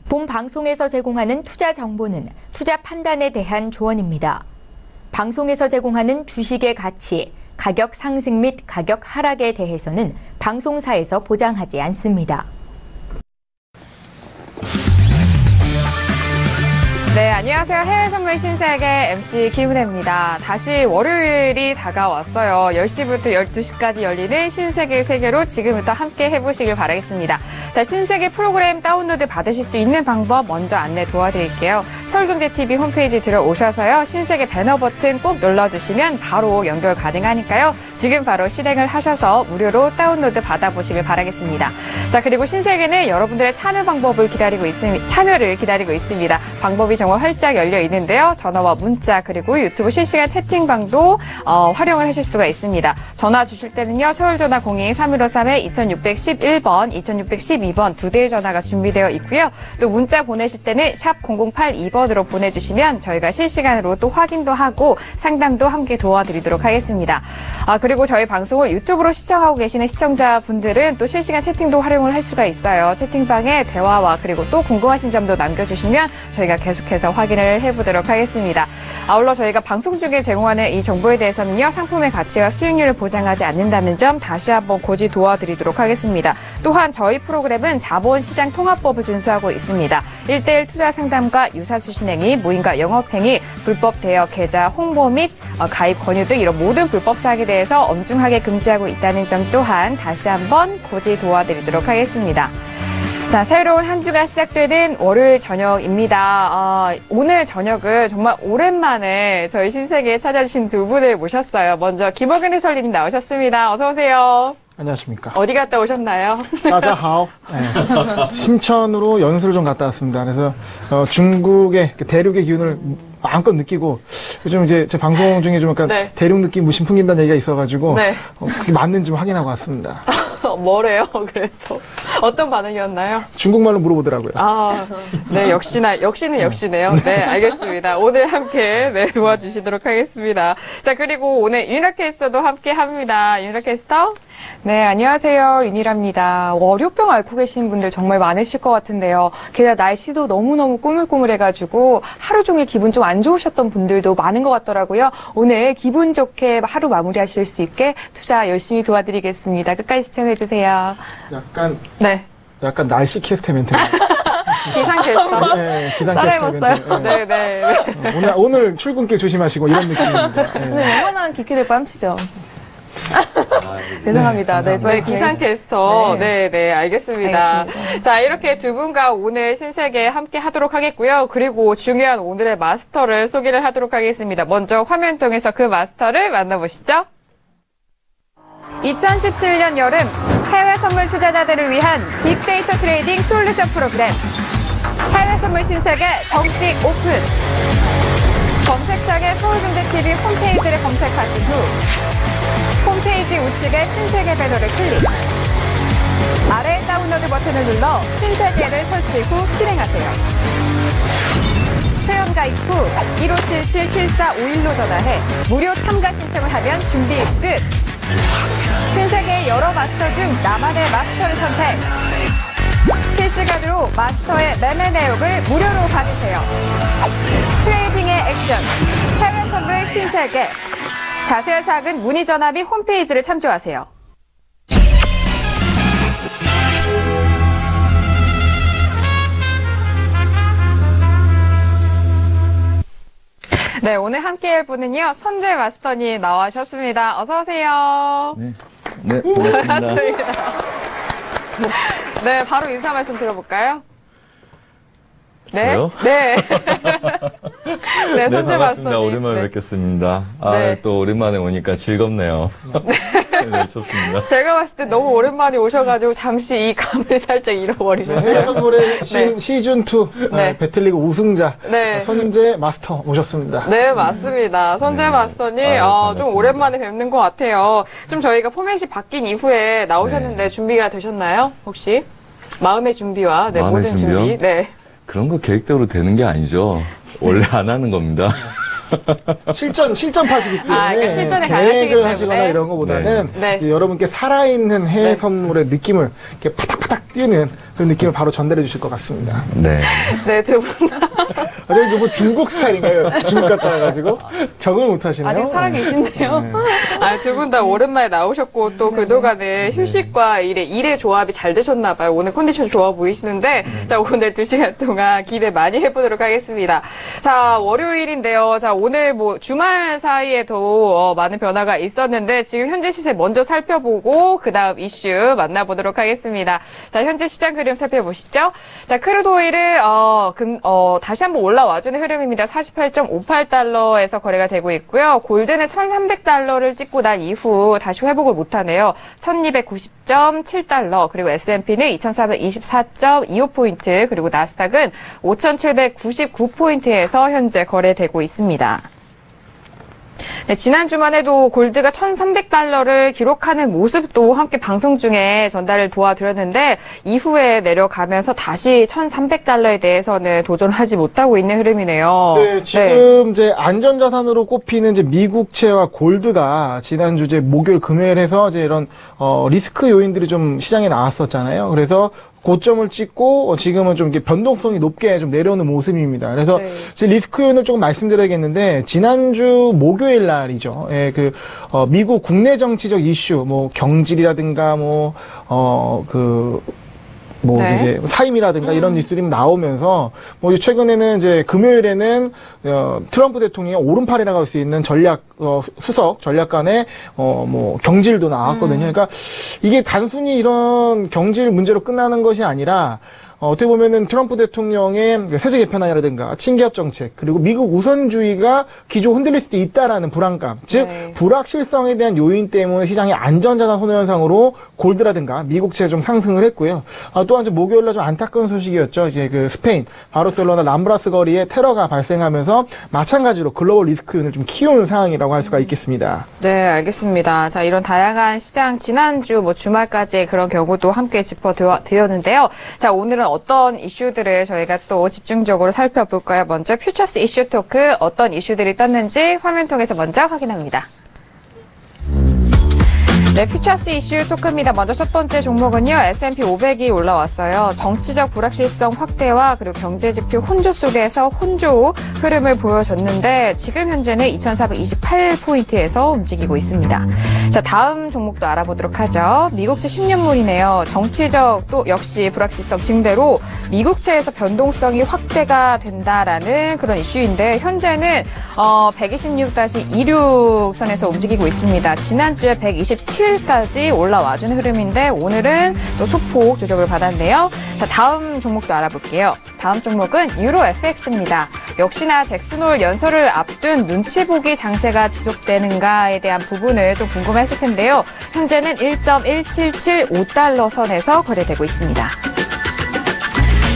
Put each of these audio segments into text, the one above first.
본 방송에서 제공하는 투자 정보는 투자 판단에 대한 조언입니다. 방송에서 제공하는 주식의 가치, 가격 상승 및 가격 하락에 대해서는 방송사에서 보장하지 않습니다. 네, 안녕하세요. 해외선물 신세계 MC 김은혜입니다. 다시 월요일이 다가왔어요. 10시부터 12시까지 열리는 신세계 세계로 지금부터 함께 해보시길 바라겠습니다. 자, 신세계 프로그램 다운로드 받으실 수 있는 방법 먼저 안내 도와드릴게요. 서울경제TV 홈페이지 들어오셔서요. 신세계 배너 버튼 꼭 눌러주시면 바로 연결 가능하니까요. 지금 바로 실행을 하셔서 무료로 다운로드 받아보시길 바라겠습니다. 자, 그리고 신세계는 여러분들의 참여를 기다리고 있습니다. 방법이 정말 활짝 열려 있는데요. 전화와 문자 그리고 유튜브 실시간 채팅방도 활용을 하실 수가 있습니다. 전화 주실 때는요. 서울전화 02-3153-2611번, 2612번 두 대의 전화가 준비되어 있고요. 또 문자 보내실 때는 샵 0082번으로 보내주시면 저희가 실시간으로 또 확인도 하고 상담도 함께 도와드리도록 하겠습니다. 그리고 저희 방송을 유튜브로 시청하고 계시는 시청자분들은 또 실시간 채팅도 활용을 할 수가 있어요. 채팅방에 대화와 그리고 또 궁금하신 점도 남겨주시면 저희가 계속해서 확인을 해보도록 하겠습니다. 아울러 저희가 방송 중에 제공하는 이 정보에 대해서는요. 상품의 가치와 수익률을 보장하지 않는다는 점 다시 한번 고지 도와드리도록 하겠습니다. 또한 저희 프로그램은 자본시장 통합법을 준수하고 있습니다. 1:1 투자 상담과 유사수 신행위, 모임과 영업행위, 불법 대여 계좌 홍보 및 가입 권유 등 이런 모든 불법 사항에 대해서 엄중하게 금지하고 있다는 점 또한 다시 한번 고지 도와드리도록 하겠습니다. 자, 새로운 한 주가 시작되는 월요일 저녁입니다. 오늘 저녁은 정말 오랜만에 저희 신세계에 찾아주신 두 분을 모셨어요. 먼저 김어근 해설위님 나오셨습니다. 어서 오세요. 안녕하십니까. 어디 갔다 오셨나요? 따자하오. 네. 심천으로 연수를 좀 갔다 왔습니다. 그래서 중국의 대륙의 기운을 마음껏 느끼고 요즘 이제 제 방송 중에 좀 약간 네. 대륙 느낌 무심 풍긴다는 얘기가 있어가지고 네. 그게 맞는지 좀 확인하고 왔습니다. 뭐래요? 그래서 어떤 반응이었나요? 중국말로 물어보더라고요. 네, 역시네요. 네, 알겠습니다. 오늘 함께 도와주시도록 하겠습니다. 자, 그리고 오늘 윤희라 캐스터도 함께 합니다. 윤희라 캐스터. 네, 안녕하세요. 윤희라입니다. 월요병 앓고 계신 분들 정말 많으실 것 같은데요. 게다가 날씨도 너무너무 꾸물꾸물해가지고 하루 종일 기분 좀 안 좋으셨던 분들도 많은 것 같더라고요. 오늘 기분 좋게 하루 마무리하실 수 있게 투자 열심히 도와드리겠습니다. 끝까지 시청해주세요. 약간 날씨 캐스터 멘트. 기상 캐스터. 네, 기상 캐스터 멘트. 네. 오늘 출근길 조심하시고 이런 느낌입니다. 네, 영원한 기캐들 뺨치죠. 죄송합니다. 네, 저희 기상 캐스터. 네, 알겠습니다. 알겠습니다. 자, 이렇게 두 분과 오늘 신세계 함께 하도록 하겠고요. 그리고 중요한 오늘의 마스터를 소개를 하도록 하겠습니다. 먼저 화면 통해서 그 마스터를 만나보시죠. 2017년 여름 해외 선물 투자자들을 위한 빅데이터 트레이딩 솔루션 프로그램 해외 선물 신세계 정식 오픈. 검색창에 서울경제TV 홈페이지를 검색하신 후 홈페이지 우측에 신세계 배너를 클릭. 아래 다운로드 버튼을 눌러 신세계를 설치 후 실행하세요. 회원 가입 후 1577-7451로 전화해 무료 참가 신청을 하면 준비 끝. 신세계의 여러 마스터 중 나만의 마스터를 선택. 실시간으로 마스터의 매매 내역을 무료로 받으세요. 트레이딩의 액션, 해외 선물 신세계. 자세한 사항은 문의 전화 및 홈페이지를 참조하세요. 네, 오늘 함께할 분은요, 선재 마스터님 나와주셨습니다. 어서 오세요. 네, 반갑습니다. 네, 바로 인사 말씀 들어볼까요? 저요? 네, 선재 반갑습니다. 마스터님. 오랜만에 뵙겠습니다. 네. 또 오랜만에 오니까 즐겁네요. 네, 좋습니다. 제가 봤을 때 너무 오랜만에 오셔가지고 잠시 이 감을 살짝 잃어버리셨어요. 해외 선물의 시즌2 배틀리그 우승자 선재 마스터 모셨습니다. 네, 맞습니다. 선재 마스터님, 좀 오랜만에 뵙는 것 같아요. 좀 저희가 포맷이 바뀐 이후에 나오셨는데 준비가 되셨나요? 혹시? 마음의 준비와 네, 마음의 모든 준비요? 준비. 네. 그런 거 계획대로 되는 게 아니죠. 원래 안 하는 겁니다. 실전파시기 때문에 그러니까 실전에 가야하시기 계획을 때문에. 하시거나 이런 것보다는 네. 이제 여러분께 살아있는 해외 선물의 느낌을 이렇게 파닥파닥 뛰는 그런 느낌을 바로 전달해 주실 것 같습니다. 네. 네, 두 분. 저기 뭐 중국 스타일인가요? 중국 갔다 와가지고 적응을 못 하시네요. 아직 살아계신데요. 네. 두 분 다 오랜만에 나오셨고 또 그동안에 휴식과 일의 조합이 잘 되셨나 봐요. 오늘 컨디션 좋아 보이시는데 자, 오늘 2시간 동안 기대 많이 해보도록 하겠습니다. 자, 월요일인데요. 자, 오늘 뭐 주말 사이에도 많은 변화가 있었는데 지금 현재 시세 먼저 살펴보고 그다음 이슈 만나보도록 하겠습니다. 자, 현재 시장 흐름 살펴보시죠. 자, 크루드 오일은 다시 한번 올라와주는 흐름입니다. 48.58달러에서 거래가 되고 있고요. 골드는 1,300달러를 찍고 난 이후 다시 회복을 못하네요. 1,290.7달러 그리고 S&P는 2,424.25포인트 그리고 나스닥은 5,799포인트에서 현재 거래되고 있습니다. 네, 지난 주만 해도 골드가 1,300달러를 기록하는 모습도 함께 방송 중에 전달을 도와드렸는데 이후에 내려가면서 다시 1,300달러에 대해서는 도전하지 못하고 있는 흐름이네요. 네, 지금 이제 안전자산으로 꼽히는 이제 미국채와 골드가 지난주 이제 목요일 금요일 해서 이제 이런 리스크 요인들이 좀 시장에 나왔었잖아요. 그래서 고점을 찍고 지금은 좀 이렇게 변동성이 높게 좀 내려오는 모습입니다. 그래서 지금 리스크 요인을 조금 말씀드려야겠는데 지난주 목요일 날이죠. 예, 미국 국내 정치적 이슈, 뭐 경질이라든가 네. 이제 사임이라든가 이런 뉴스들이 나오면서 최근에는 이제 금요일에는 트럼프 대통령의 오른팔이라고 할 수 있는 수석 전략관의 경질도 나왔거든요. 그러니까 이게 단순히 이런 경질 문제로 끝나는 것이 아니라 어떻게 보면은 트럼프 대통령의 세제 개편안이라든가 친기업 정책 그리고 미국 우선주의가 기조 흔들릴 수도 있다라는 불안감, 즉 불확실성에 대한 요인 때문에 시장의 안전자산 선호 현상으로 골드라든가 미국채가 좀 상승을 했고요. 또한 목요일날 좀 안타까운 소식이었죠. 이제 스페인 바르셀로나 람브라스 거리에 테러가 발생하면서 마찬가지로 글로벌 리스크 요인을 좀 키우는 상황이라고 할 수가 있겠습니다. 네, 알겠습니다. 자, 이런 다양한 시장 지난주 주말까지의 그런 경우도 함께 짚어드렸는데요. 자, 오늘은 어떤 이슈들을 저희가 또 집중적으로 살펴볼까요? 먼저 퓨처스 이슈 토크 어떤 이슈들이 떴는지 화면 통해서 먼저 확인합니다. 네, 퓨처스 이슈 토크입니다. 먼저 첫 번째 종목은요, S&P 500이 올라왔어요. 정치적 불확실성 확대와 그리고 경제지표 혼조 속에서 혼조 흐름을 보여줬는데 지금 현재는 2,428포인트에서 움직이고 있습니다. 자, 다음 종목도 알아보도록 하죠. 미국채 10년물이네요. 정치적 또 역시 불확실성 증대로 미국채에서 변동성이 확대가 된다라는 그런 이슈인데 현재는 126-26선에서 움직이고 있습니다. 지난주에 127까지 올라와준 흐름인데 오늘은 또 소폭 조정을 받았네요. 자, 다음 종목도 알아볼게요. 다음 종목은 유로 FX입니다. 역시나 잭슨홀 연설을 앞둔 눈치 보기 장세가 지속되는가에 대한 부분을 좀 궁금했을 텐데요. 현재는 1.1775달러 선에서 거래되고 있습니다.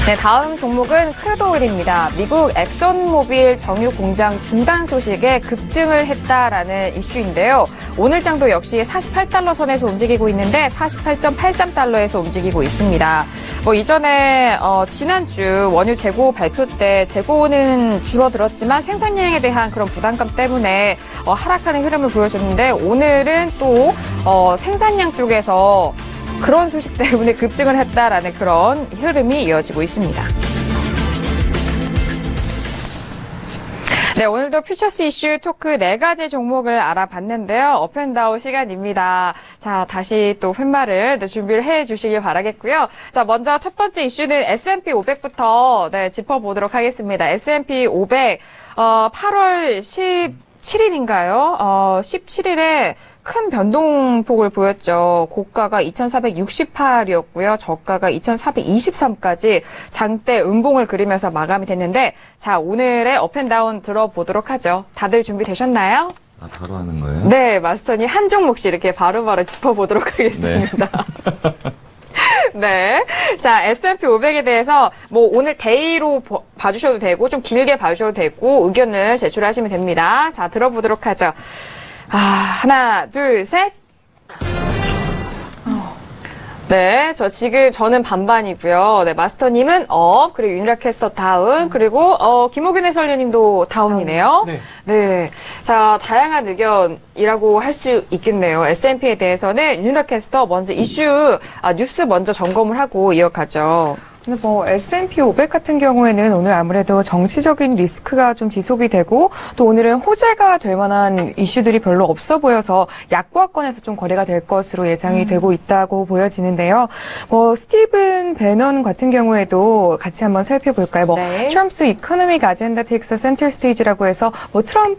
네, 다음 종목은 크루드 오일입니다. 미국 엑선모빌 정유 공장 중단 소식에 급등을 했다라는 이슈인데요. 오늘 장도 역시 48달러 선에서 움직이고 있는데 48.83달러에서 움직이고 있습니다. 이전에 지난주 원유 재고 발표 때 재고는 줄어들었지만 생산량에 대한 그런 부담감 때문에 하락하는 흐름을 보여줬는데 오늘은 또 생산량 쪽에서 그런 소식 때문에 급등을 했다라는 그런 흐름이 이어지고 있습니다. 네, 오늘도 퓨처스 이슈 토크 4가지 종목을 알아봤는데요. 업앤다운 시간입니다. 자, 다시 또 팻말을 준비를 해주시길 바라겠고요. 자, 먼저 첫 번째 이슈는 S&P 500부터 짚어보도록 하겠습니다. S&P 500 8월 17일인가요? 17일에 큰 변동폭을 보였죠. 고가가 2,468이었고요. 저가가 2,423까지 장대 음봉을 그리면서 마감이 됐는데 자, 오늘의 업앤다운 들어보도록 하죠. 다들 준비되셨나요? 바로 하는 거예요? 네, 마스터님 한 종목씩 이렇게 바로바로 짚어보도록 하겠습니다. 네. 자, S&P 500에 대해서 오늘 데이로 봐주셔도 되고 좀 길게 봐주셔도 되고 의견을 제출하시면 됩니다. 자, 들어보도록 하죠. 하나, 둘, 셋. 네, 저는 반반이고요. 네, 마스터님은 업, 그리고 윤희라 캐스터 다운, 그리고 김호균 해설위원님도 다운이네요. 네. 네. 자, 다양한 의견이라고 할 수 있겠네요. S&P에 대해서는 윤희라 캐스터 먼저 뉴스 먼저 점검을 하고 이어가죠. 근데 S&P 500 같은 경우에는 오늘 아무래도 정치적인 리스크가 좀 지속이 되고 또 오늘은 호재가 될 만한 이슈들이 별로 없어 보여서 약보합권에서 좀 거래가 될 것으로 예상이 되고 있다고 보여지는데요. 스티븐 배넌 같은 경우에도 같이 한번 살펴볼까요? 네. 트럼프's economic agenda takes a center stage라고 해서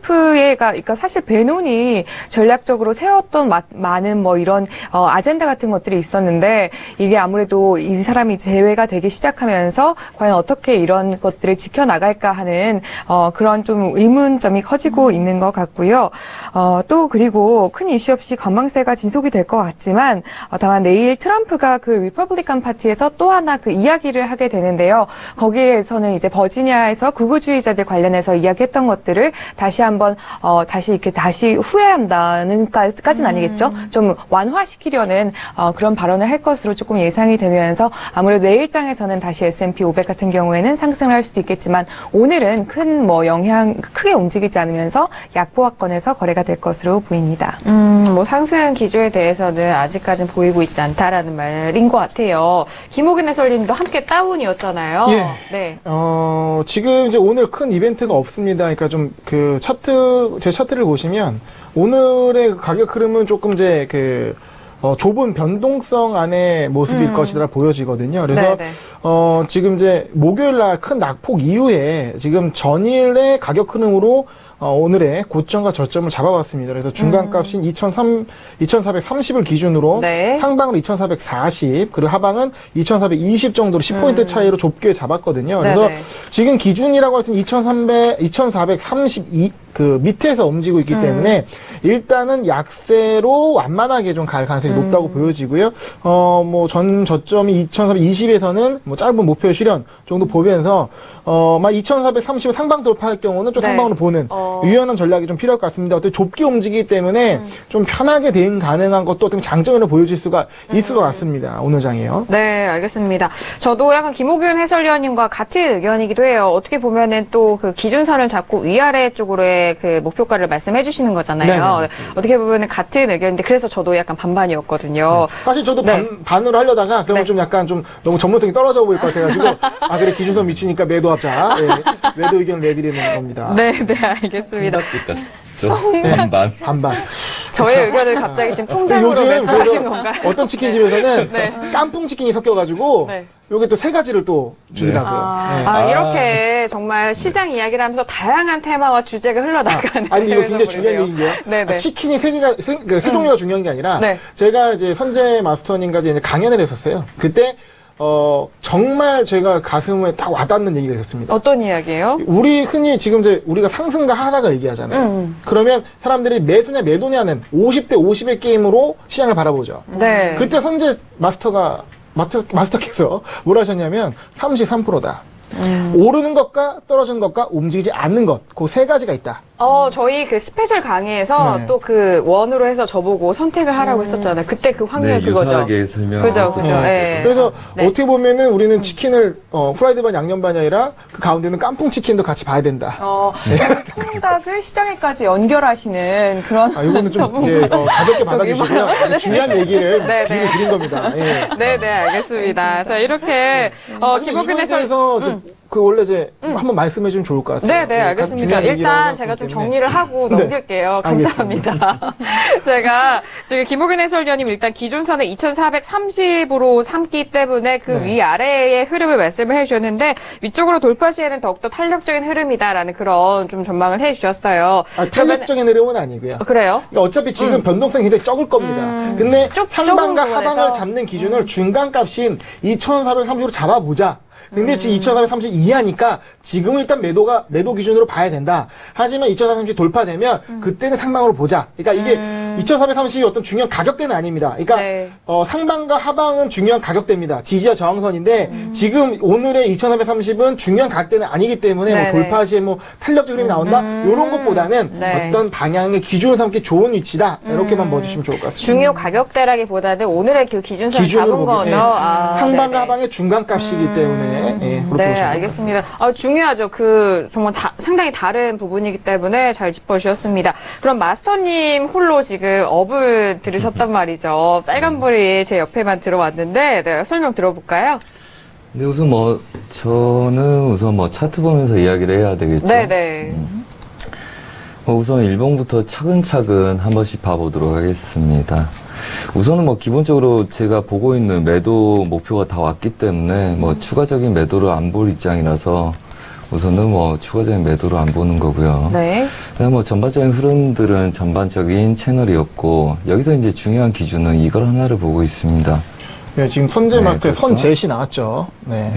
그러니까 사실 배논이 전략적으로 세웠던 많은 이런 아젠다 같은 것들이 있었는데 이게 아무래도 이 사람이 제외가 되기 시작하면서 과연 어떻게 이런 것들을 지켜나갈까 하는 그런 좀 의문점이 커지고 있는 것 같고요. 또 그리고 큰 이슈 없이 관망세가 지속이 될 것 같지만 다만 내일 트럼프가 그 리퍼블리칸 파티에서 또 하나 그 이야기를 하게 되는데요. 거기에서는 이제 버지니아에서 극우주의자들 관련해서 이야기했던 것들을 다시 한번 다시 후회한다는 까지는 아니겠죠. 좀 완화시키려는 그런 발언을 할 것으로 조금 예상이 되면서 아무래도 내일장에서 다시 S&P 500 같은 경우에는 상승을 할 수도 있겠지만 오늘은 큰 영향 크게 움직이지 않으면서 약보합권에서 거래가 될 것으로 보입니다. 상승 기조에 대해서는 아직까지는 보이고 있지 않다라는 말인 것 같아요. 김호균 해설님도 함께 다운이었잖아요. 예. 네. 지금 이제 오늘 큰 이벤트가 없습니다. 그러니까 좀 제 차트를 보시면 오늘의 가격 흐름은 조금 이제 좁은 변동성 안의 모습일 것이라 보여지거든요. 그래서 지금 이제 목요일 날 큰 낙폭 이후에 지금 전일의 가격 흐름으로 오늘의 고점과 저점을 잡아봤습니다. 그래서 중간값인 2,430을 기준으로 상방은 2,440 그리고 하방은 2,420 정도로 10포인트 차이로 좁게 잡았거든요. 그래서 지금 기준이라고 할 때는 2,432 그 밑에서 움직이고 있기 때문에 일단은 약세로 완만하게 좀 갈 가능성이 높다고 보여지고요. 전 저점이 2,420에서는 짧은 목표 실현 정도 보면서 2,430을 상방 돌파할 경우는 좀 상방으로 보는 유연한 전략이 좀 필요할 것 같습니다. 어떻게 좁게 움직이기 때문에 좀 편하게 대응 가능한 것도 어떻게 장점으로 보여질 수가 있을 것 같습니다. 오늘 장이요. 네, 알겠습니다. 저도 약간 김호균 해설위원님과 같은 의견이기도 해요. 어떻게 보면은 또 그 기준선을 잡고 위아래 쪽으로의 그 목표가를 말씀해 주시는 거잖아요. 네네, 어떻게 보면은 같은 의견인데 그래서 저도 약간 반반이었거든요. 사실 저도 반으로 하려다가 그러면 좀 약간 좀 너무 전문성이 떨어져 보일 것 같아가지고 그래 기준선 미치니까 매도합자. 매도 의견을 내드리는 겁니다. 네, 알겠습니다. 반반. 저의 의견을 갑자기 지금 통닭으로 매수하신 건가요? 어떤 치킨집에서는 깐풍 치킨이 섞여가지고 요게 또 세 가지를 또 주더라고요. 이렇게 정말 시장 이야기를 하면서 다양한 테마와 주제가 흘러나가는. 아니 이거 굉장히 중요한 얘기인데요. 치킨이 세 종류가 중요한 게 아니라 제가 이제 선재 마스터님과 이제 강연을 했었어요. 그때 정말 제가 가슴에 딱 와닿는 얘기가 있었습니다. 어떤 이야기예요? 우리 흔히 지금 이제 우리가 상승과 하락을 얘기하잖아요. 그러면 사람들이 매수냐 매도냐는 50대 50의 게임으로 시장을 바라보죠. 그때 선재 마스터께서 뭘 하셨냐면 33%다. 오르는 것과 떨어지는 것과 움직이지 않는 것, 그 세 가지가 있다. 저희 그 스페셜 강의에서 또 그 원으로 해서 저보고 선택을 하라고 했었잖아요. 그때 그 확률 그거죠. 유사하게 설명했었죠. 그래서 어떻게 보면은 우리는 치킨을 후라이드 반 양념 반이 아니라 그 가운데는 깐풍 치킨도 같이 봐야 된다. 통닭을 시장에까지 연결하시는 그런. 이거는 좀 가볍게 받아주시고요. 중요한 얘기를 비를 드린 겁니다. 네, 알겠습니다. 자, 이렇게 김호균 해설에서 원래 이제 한번 말씀해 주면 좋을 것 같아요. 네, 알겠습니다. 일단 제가 좀 정리를 하고 넘길게요. 감사합니다. 제가 지금 김호균 해설위원님 일단 기준선을 2,430으로 삼기 때문에 그 위아래의 흐름을 말씀을 해주셨는데 위쪽으로 돌파 시에는 더욱더 탄력적인 흐름이다라는 그런 좀 전망을 해주셨어요. 탄력적인 흐름은 아니고요. 그래요? 그러니까 어차피 지금 변동성이 굉장히 적을 겁니다. 근데 상방과 하방을 잡는 기준을 중간값인 2,430으로 잡아보자. 근데 지금 2,430 이하니까 지금은 일단 매도 기준으로 봐야 된다. 하지만 2,430 돌파되면 그때는 상방으로 보자. 그러니까 이게 2430이 어떤 중요한 가격대는 아닙니다. 그러니까 네. 상방과 하방은 중요한 가격대입니다. 지지와 저항선인데 지금 오늘의 2430은 중요한 가격대는 아니기 때문에 뭐 돌파 시에 뭐 탄력적 흐름이 나온다 이런 것보다는 어떤 방향의 기준을 삼기 좋은 위치다 이렇게만 봐주시면 좋을 것 같습니다. 중요 가격대라기보다는 오늘의 그 기준선 기준으로 잡은 보면, 거죠. 예. 아, 상방과 하방의 중간값이기 때문에 그렇게 보시면 네, 알겠습니다. 중요하죠. 정말 상당히 다른 부분이기 때문에 잘 짚어주셨습니다. 그럼 마스터님 홀로 지금 업을 들으셨단 말이죠. 빨간불이 제 옆에만 들어왔는데, 네, 설명 들어볼까요? 근데 우선 저는 우선 차트 보면서 이야기를 해야 되겠죠. 네네. 우선 일봉부터 차근차근 한 번씩 봐보도록 하겠습니다. 우선은 기본적으로 제가 보고 있는 매도 목표가 다 왔기 때문에 추가적인 매도를 안 볼 입장이라서 우선은 추가적인 매도를 안 보는 거고요. 네. 그다음 전반적인 흐름들은 전반적인 채널이었고 여기서 이제 중요한 기준은 이걸 하나를 보고 있습니다. 네, 지금 선제 마스터의 그렇죠. 선제시 나왔죠. 네.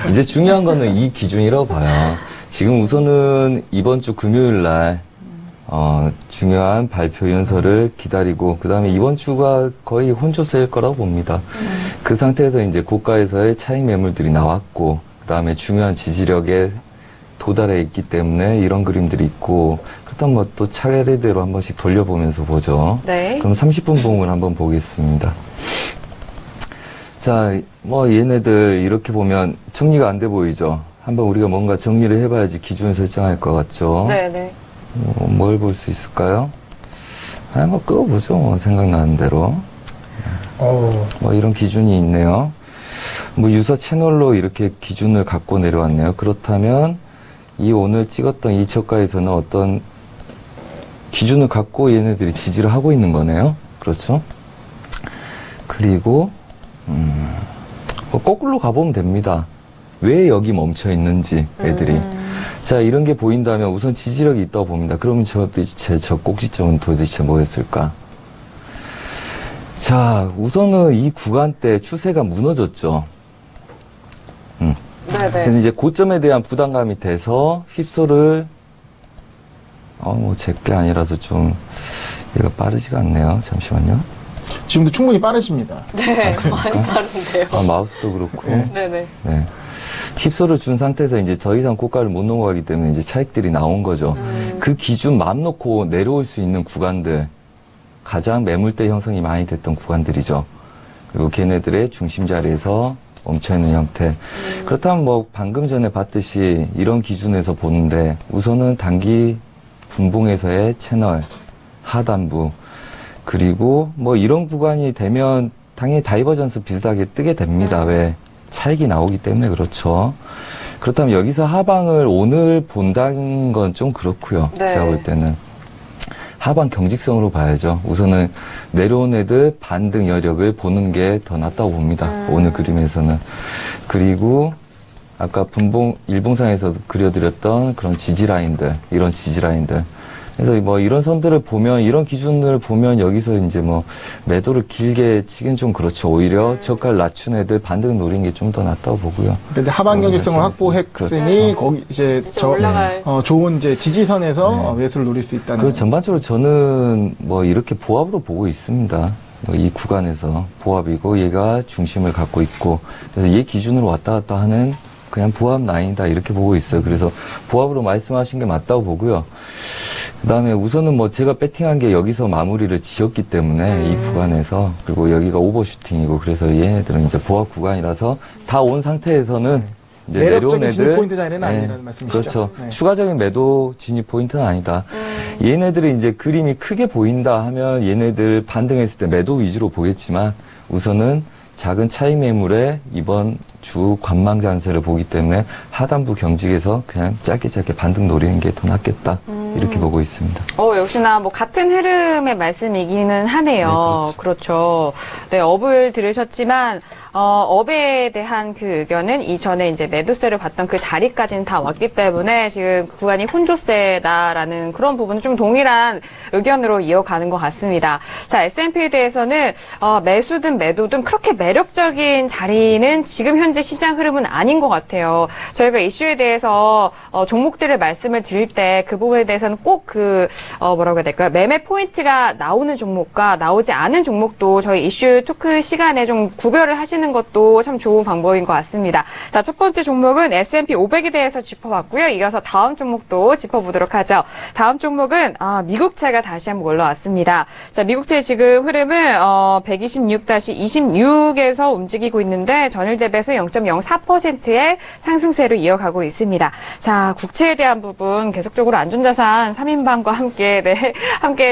이제 중요한 거는 이 기준이라고 봐요. 지금 우선은 이번 주 금요일 날 중요한 발표 연설을 기다리고 그다음에 이번 주가 거의 혼조세일 거라고 봅니다. 그 상태에서 이제 고가에서의 차익 매물들이 나왔고 그다음에 중요한 지지력에 도달해 있기 때문에 이런 그림들이 있고 그렇다면 또 차례대로 한 번씩 돌려보면서 보죠. 네. 그럼 30분 봉을 한번 보겠습니다. 자, 얘네들 이렇게 보면 정리가 안 돼 보이죠? 한번 우리가 뭔가 정리를 해봐야지 기준을 설정할 것 같죠? 네네. 뭘 볼 수 있을까요? 끄어보죠. 생각나는 대로. 이런 기준이 있네요. 유사 채널로 이렇게 기준을 갖고 내려왔네요. 그렇다면 이 오늘 찍었던 이 저가에서는 어떤 기준을 갖고 얘네들이 지지를 하고 있는 거네요. 그렇죠? 그리고 거꾸로 가보면 됩니다. 왜 여기 멈춰 있는지 애들이. 자, 이런 게 보인다면 우선 지지력이 있다고 봅니다. 그러면 저 꼭지점은 도대체 뭐였을까? 자, 우선은 이 구간대 추세가 무너졌죠. 그래서 이제 고점에 대한 부담감이 돼서 휩소를 제게 아니라서 좀 얘가 빠르지가 않네요. 잠시만요. 지금도 충분히 빠르십니다. 네, 많이 다른데요. 마우스도 그렇고. 네네. 네. 휩소를 준 상태에서 이제 더 이상 고가를 못 넘어가기 때문에 이제 차익들이 나온 거죠. 그 기준 마음 놓고 내려올 수 있는 구간들, 가장 매물대 형성이 많이 됐던 구간들이죠. 그리고 걔네들의 중심 자리에서 멈춰있는 형태. 그렇다면 방금 전에 봤듯이 이런 기준에서 보는데 우선은 단기 분봉에서의 채널, 하단부, 그리고 이런 구간이 되면 당연히 다이버전스 비슷하게 뜨게 됩니다. 왜? 차익이 나오기 때문에 그렇죠. 그렇다면 여기서 하방을 오늘 본다는 건 좀 그렇고요. 네. 제가 볼 때는. 하방 경직성으로 봐야죠. 우선은 내려온 애들 반등 여력을 보는 게 더 낫다고 봅니다. 오늘 그림에서는. 그리고 아까 일봉상에서 그려드렸던 그런 지지라인들, 이런 지지라인들. 그래서 이런 선들을 보면, 이런 기준을 보면 여기서 이제 매도를 길게 치긴 좀 그렇죠. 오히려 저가를 낮춘 애들 반등을 노린 게 좀 더 낫다고 보고요. 근데 하방 경직성을 확보했으니 그렇죠. 거기 이제 올라갈. 좋은 이제 지지선에서 매수를 노릴 수 있다는. 그리고 전반적으로 저는 이렇게 보합으로 보고 있습니다. 이 구간에서 보합이고 얘가 중심을 갖고 있고 그래서 얘 기준으로 왔다 갔다 하는 그냥 보합 라인이다 이렇게 보고 있어요. 그래서 보합으로 말씀하신 게 맞다고 보고요. 그 다음에 우선은 제가 배팅한 게 여기서 마무리를 지었기 때문에 이 구간에서 그리고 여기가 오버슈팅이고 그래서 얘네들은 이제 보합 구간이라서 다 온 상태에서는 이제 내려온 매력적인 애들 진입 포인트 자리는 아니라는 말씀이시죠? 그렇죠. 네. 추가적인 매도 진입 포인트는 아니다. 얘네들이 이제 그림이 크게 보인다 하면 얘네들 반등했을 때 매도 위주로 보겠지만 우선은 작은 차익 매물에 이번 주 관망 잔세를 보기 때문에 하단부 경직에서 그냥 짧게 반등 노리는 게 더 낫겠다. 이렇게 보고 있습니다. 역시나 같은 흐름의 말씀이기는 하네요. 그렇죠. 네, 업을 들으셨지만, 업에 대한 그 의견은 이전에 이제 매도세를 봤던 그 자리까지는 다 왔기 때문에 지금 구간이 혼조세다라는 그런 부분은 좀 동일한 의견으로 이어가는 것 같습니다. 자, S&P에 대해서는, 매수든 매도든 그렇게 매력적인 자리는 지금 현재 시장 흐름은 아닌 것 같아요. 저희가 이슈에 대해서, 종목들을 말씀을 드릴 때 그 부분에 대해서 시간에서는 꼭 뭐라고 해야 될까요? 매매 포인트가 나오는 종목과 나오지 않은 종목도 저희 이슈 토크 시간에 좀 구별을 하시는 것도 참 좋은 방법인 것 같습니다. 자, 첫 번째 종목은 S&P 500에 대해서 짚어봤고요. 이어서 다음 종목도 짚어보도록 하죠. 다음 종목은 미국채가 다시 한번 올라왔습니다. 자, 미국채 지금 흐름은 126-26에서 움직이고 있는데 전일 대비해서 0.04%의 상승세로 이어가고 있습니다. 자, 국채에 대한 부분 계속적으로 안전자산 3인방과 함께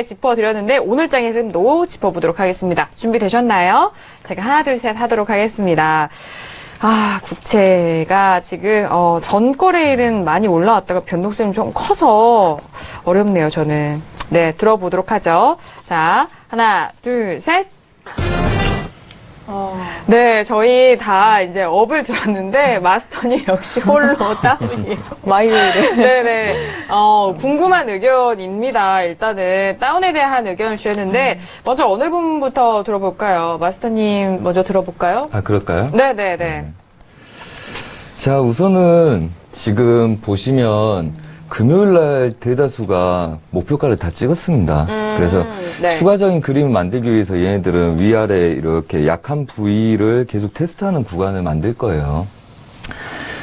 짚어드렸는데 오늘장의 흐름도 짚어보도록 하겠습니다. 준비되셨나요? 제가 하나, 둘, 셋 하도록 하겠습니다. 국채가 지금 전거래일은 많이 올라왔다가 변동성이 좀 커서 어렵네요, 저는. 네, 들어보도록 하죠. 자, 하나, 둘, 셋. 네, 저희 다 이제 업을 들었는데 마스터님 역시 홀로 다운이에요. 마이웨이를. 네네. 궁금한 의견입니다. 일단은 다운에 대한 의견을 주셨는데 먼저 어느 분부터 들어볼까요? 마스터님 먼저 들어볼까요? 그럴까요? 네네네. 자, 우선은 지금 보시면 금요일날 대다수가 목표가를 다 찍었습니다. 그래서 네. 추가적인 그림을 만들기 위해서 얘네들은 위아래 이렇게 약한 부위를 계속 테스트하는 구간을 만들 거예요.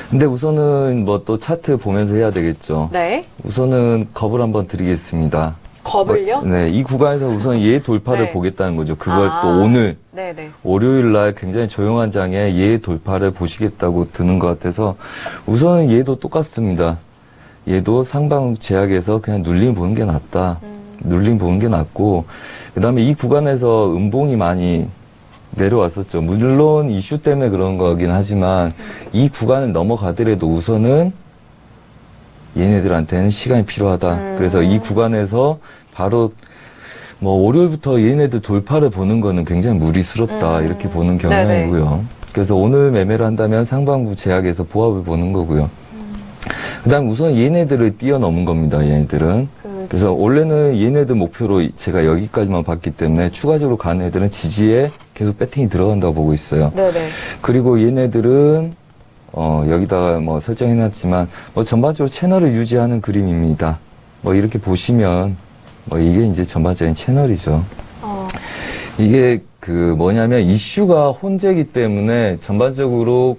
근데 우선은 뭐 또 차트 보면서 해야 되겠죠. 네. 우선은 겁을 한번 드리겠습니다. 겁을요? 네, 이 구간에서 우선 얘 돌파를 네. 보겠다는 거죠. 그걸 또 오늘 네네. 월요일날 굉장히 조용한 장에 얘 돌파를 보시겠다고 드는 것 같아서 우선은 얘도 똑같습니다. 얘도 상방 제약에서 그냥 눌림 보는 게 낫다. 눌림 보는 게 낫고, 그 다음에 이 구간에서 음봉이 많이 내려왔었죠. 물론 이슈 때문에 그런 거긴 하지만 이 구간을 넘어가더라도 우선은 얘네들한테는 시간이 필요하다. 그래서 이 구간에서 바로 뭐 월요일부터 얘네들 돌파를 보는 거는 굉장히 무리스럽다. 이렇게 보는 경향이고요. 그래서 오늘 매매를 한다면 상반부 제약에서 보합을 보는 거고요. 그 다음 우선 얘네들을 뛰어넘은 겁니다, 얘네들은. 그래서 원래는 얘네들 목표로 제가 여기까지만 봤기 때문에 추가적으로 가는 애들은 지지에 계속 배팅이 들어간다고 보고 있어요. 네네. 그리고 얘네들은, 여기다가 뭐 설정해놨지만, 뭐 전반적으로 채널을 유지하는 그림입니다. 뭐 이렇게 보시면, 뭐 이게 이제 전반적인 채널이죠. 이게 뭐냐면 이슈가 혼재이기 때문에 전반적으로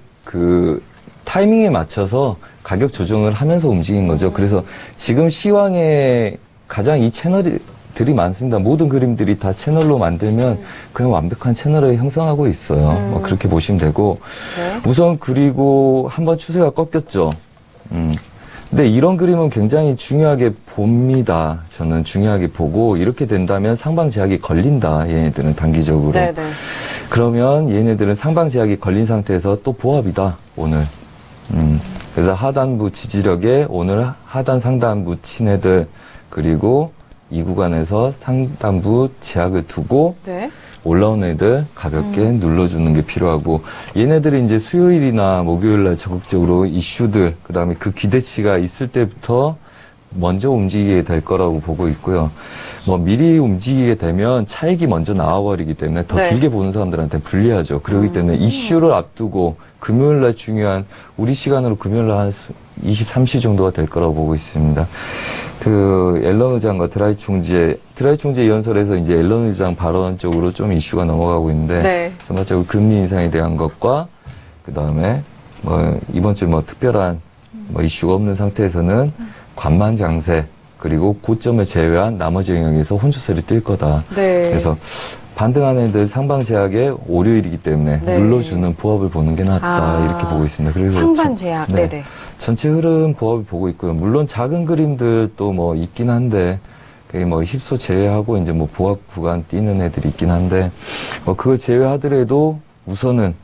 타이밍에 맞춰서 가격 조정을 하면서 움직인 거죠. 그래서 지금 시황에 가장 이 채널들이 많습니다. 모든 그림들이 다 채널로 만들면 그냥 완벽한 채널을 형성하고 있어요. 뭐 그렇게 보시면 되고. 네. 우선 그리고 한번 추세가 꺾였죠. 근데 이런 그림은 굉장히 중요하게 봅니다. 저는 중요하게 보고 이렇게 된다면 상방 제약이 걸린다. 얘네들은 단기적으로. 네네. 그러면 얘네들은 상방 제약이 걸린 상태에서 또 보합이다. 오늘. 그래서 하단부 지지력에 오늘 하단 상단부 친 애들 그리고 이 구간에서 상단부 제약을 두고 네. 올라온 애들 가볍게 눌러주는 게 필요하고 얘네들이 이제 수요일이나 목요일날 적극적으로 이슈들 그다음에 그 기대치가 있을 때부터 먼저 움직이게 될 거라고 보고 있고요. 뭐 미리 움직이게 되면 차익이 먼저 나와버리기 때문에 더 네. 길게 보는 사람들한테 불리하죠. 그렇기 때문에 이슈를 앞두고 금요일날 중요한 우리 시간으로 금요일날 한 23시 정도가 될 거라고 보고 있습니다. 앨런 의장과 드라이 총재 연설에서 이제 앨런 의장 발언 쪽으로 좀 이슈가 넘어가고 있는데 네. 전반적으로 금리 인상에 대한 것과 그 다음에 뭐 이번 주 뭐 특별한 뭐 이슈가 없는 상태에서는 관만 장세 그리고 고점을 제외한 나머지 영역에서 혼조세를 뛸 거다. 네. 그래서 반등하는 애들 상방 제약의 월요일이기 때문에 네. 눌러주는 부합을 보는 게 낫다 이렇게 보고 있습니다. 그래서 상반 제약. 네네. 전체 흐름 부합을 보고 있고요. 물론 작은 그림들도 뭐 있긴 한데 그게 뭐 힙소 제외하고 이제 뭐 보합 구간 뛰는 애들이 있긴 한데 뭐 그걸 제외하더라도 우선은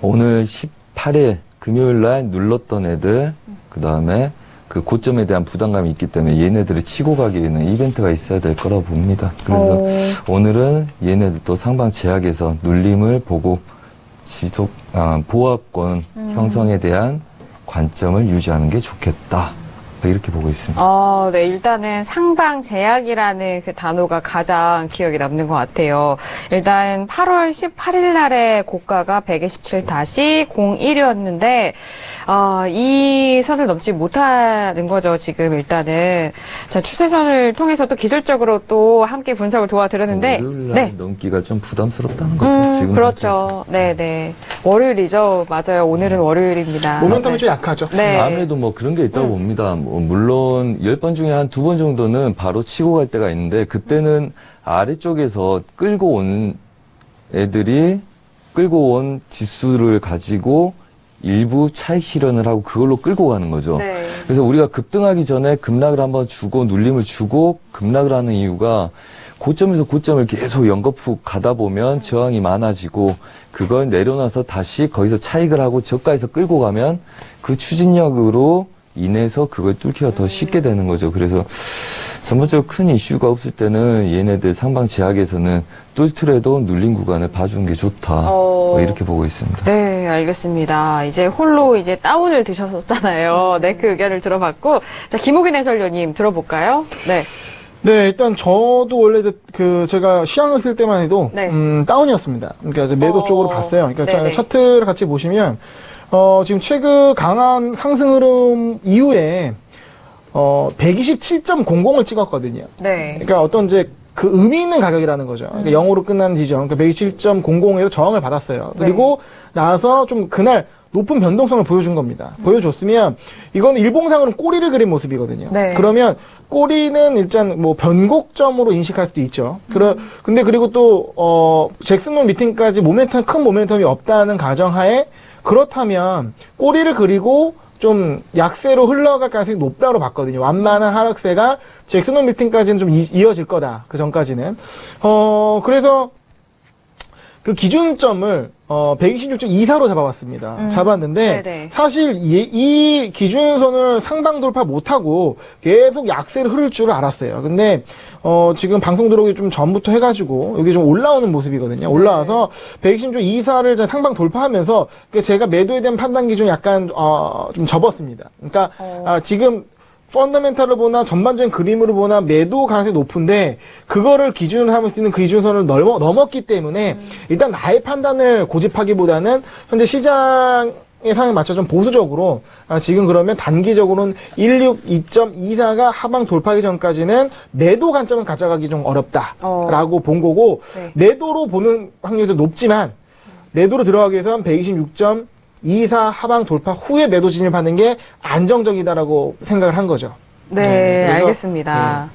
오늘 18일 금요일 날 눌렀던 애들 그 다음에 그 고점에 대한 부담감이 있기 때문에 얘네들을 치고 가기에는 이벤트가 있어야 될 거라고 봅니다. 그래서 오늘은 얘네들도 상방 제약에서 눌림을 보고 보합권 형성에 대한 관점을 유지하는 게 좋겠다. 않을까 이렇게 보고 있습니다. 네, 일단은 상방 제약이라는 그 단어가 가장 기억에 남는 것 같아요. 일단 8월 18일 날의 고가가 127-01이었는데, 이 선을 넘지 못하는 거죠, 지금 일단은. 자, 추세선을 통해서 또 기술적으로 또 함께 분석을 도와드렸는데. 월요일 날 넘기가 좀 부담스럽다는 거죠, 지금. 그렇죠. 네네. 월요일이죠. 맞아요. 오늘은 월요일입니다. 모멘텀이 좀 약하죠. 네. 아무래도 뭐 그런 게 있다고 봅니다. 물론 10번 중에 한 2번 정도는 바로 치고 갈 때가 있는데 그때는 아래쪽에서 끌고 온 애들이 끌고 온 지수를 가지고 일부 차익 실현을 하고 그걸로 끌고 가는 거죠. 네. 그래서 우리가 급등하기 전에 급락을 한번 주고 눌림을 주고 급락을 하는 이유가 고점에서 고점을 계속 연거푸 가다 보면 저항이 많아지고 그걸 내려놔서 다시 거기서 차익을 하고 저가에서 끌고 가면 그 추진력으로 인해서 그걸 뚫기가 더 쉽게 되는 거죠. 그래서 전반적으로 큰 이슈가 없을 때는 얘네들 상방 제약에서는 뚫더라도 눌린 구간을 봐주는 게 좋다. 뭐 이렇게 보고 있습니다. 네, 알겠습니다. 이제 홀로 이제 다운을 드셨었잖아요. 네, 그 의견을 들어봤고. 자, 김호균 해설위원님 들어볼까요? 네. 네, 일단 저도 원래 제가 시황을 쓸 때만 해도 네. 다운이었습니다. 그러니까 매도 쪽으로 봤어요. 그러니까 네네. 차트를 같이 보시면 지금 최근 강한 상승 흐름 이후에 127.00을 찍었거든요. 네. 그러니까 어떤 이제 그 의미 있는 가격이라는 거죠. 그러니까 0으로 끝난 지점, 그러니까 127.00에서 저항을 받았어요. 그리고 나서 좀 그날 높은 변동성을 보여준 겁니다. 보여줬으면 이건 일봉상으로는 꼬리를 그린 모습이거든요. 네. 그러면 꼬리는 일단 뭐 변곡점으로 인식할 수도 있죠. 근데 그리고 또 잭슨홀 미팅까지 큰 모멘텀이 없다는 가정하에 그렇다면 꼬리를 그리고 좀 약세로 흘러갈 가능성이 높다고 봤거든요. 완만한 하락세가 잭슨홀 미팅까지는 좀 이어질 거다. 그 전까지는. 그래서 그 기준점을 126.24로 잡아봤습니다. 잡았는데 네네. 사실 이 기준선을 상방 돌파 못하고 계속 약세를 흐를 줄 알았어요. 근데 지금 방송 들어오기 좀 전부터 해가지고 여기 좀 올라오는 모습이거든요. 올라와서 126.24를 상방 돌파하면서 제가 매도에 대한 판단 기준 약간 좀 접었습니다. 그러니까 지금 펀더멘탈을 보나 전반적인 그림으로 보나 매도 가능성이 높은데 그거를 기준으로 삼을 수 있는 그 기준선을 넘었기 때문에 일단 나의 판단을 고집하기보다는 현재 시장의 상황에 맞춰 좀 보수적으로 지금 그러면 단기적으로는 162.24가 하방 돌파하기 전까지는 매도 관점을 가져가기 좀 어렵다라고 본 거고 네. 매도로 보는 확률이 더 높지만 매도로 들어가기 위해서는 126.24 하방 돌파 후에 매도 진입하는 게 안정적이다라고 생각을 한 거죠. 네, 그래서, 알겠습니다.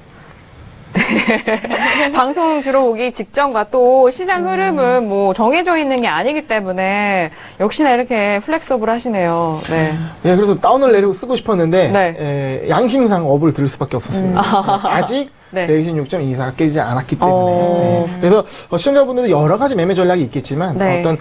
네. 방송 들어오기 직전과 또 시장 흐름은 뭐 정해져 있는 게 아니기 때문에 역시나 이렇게 플렉서블 하시네요. 네. 예, 그래서 다운을 내리고 쓰고 싶었는데 네. 양심상 업을 들을 수밖에 없었습니다. 아직 네. 126.24가 깨지지 않았기 때문에. 네. 그래서 시청자분들도 여러 가지 매매 전략이 있겠지만 네. 어떤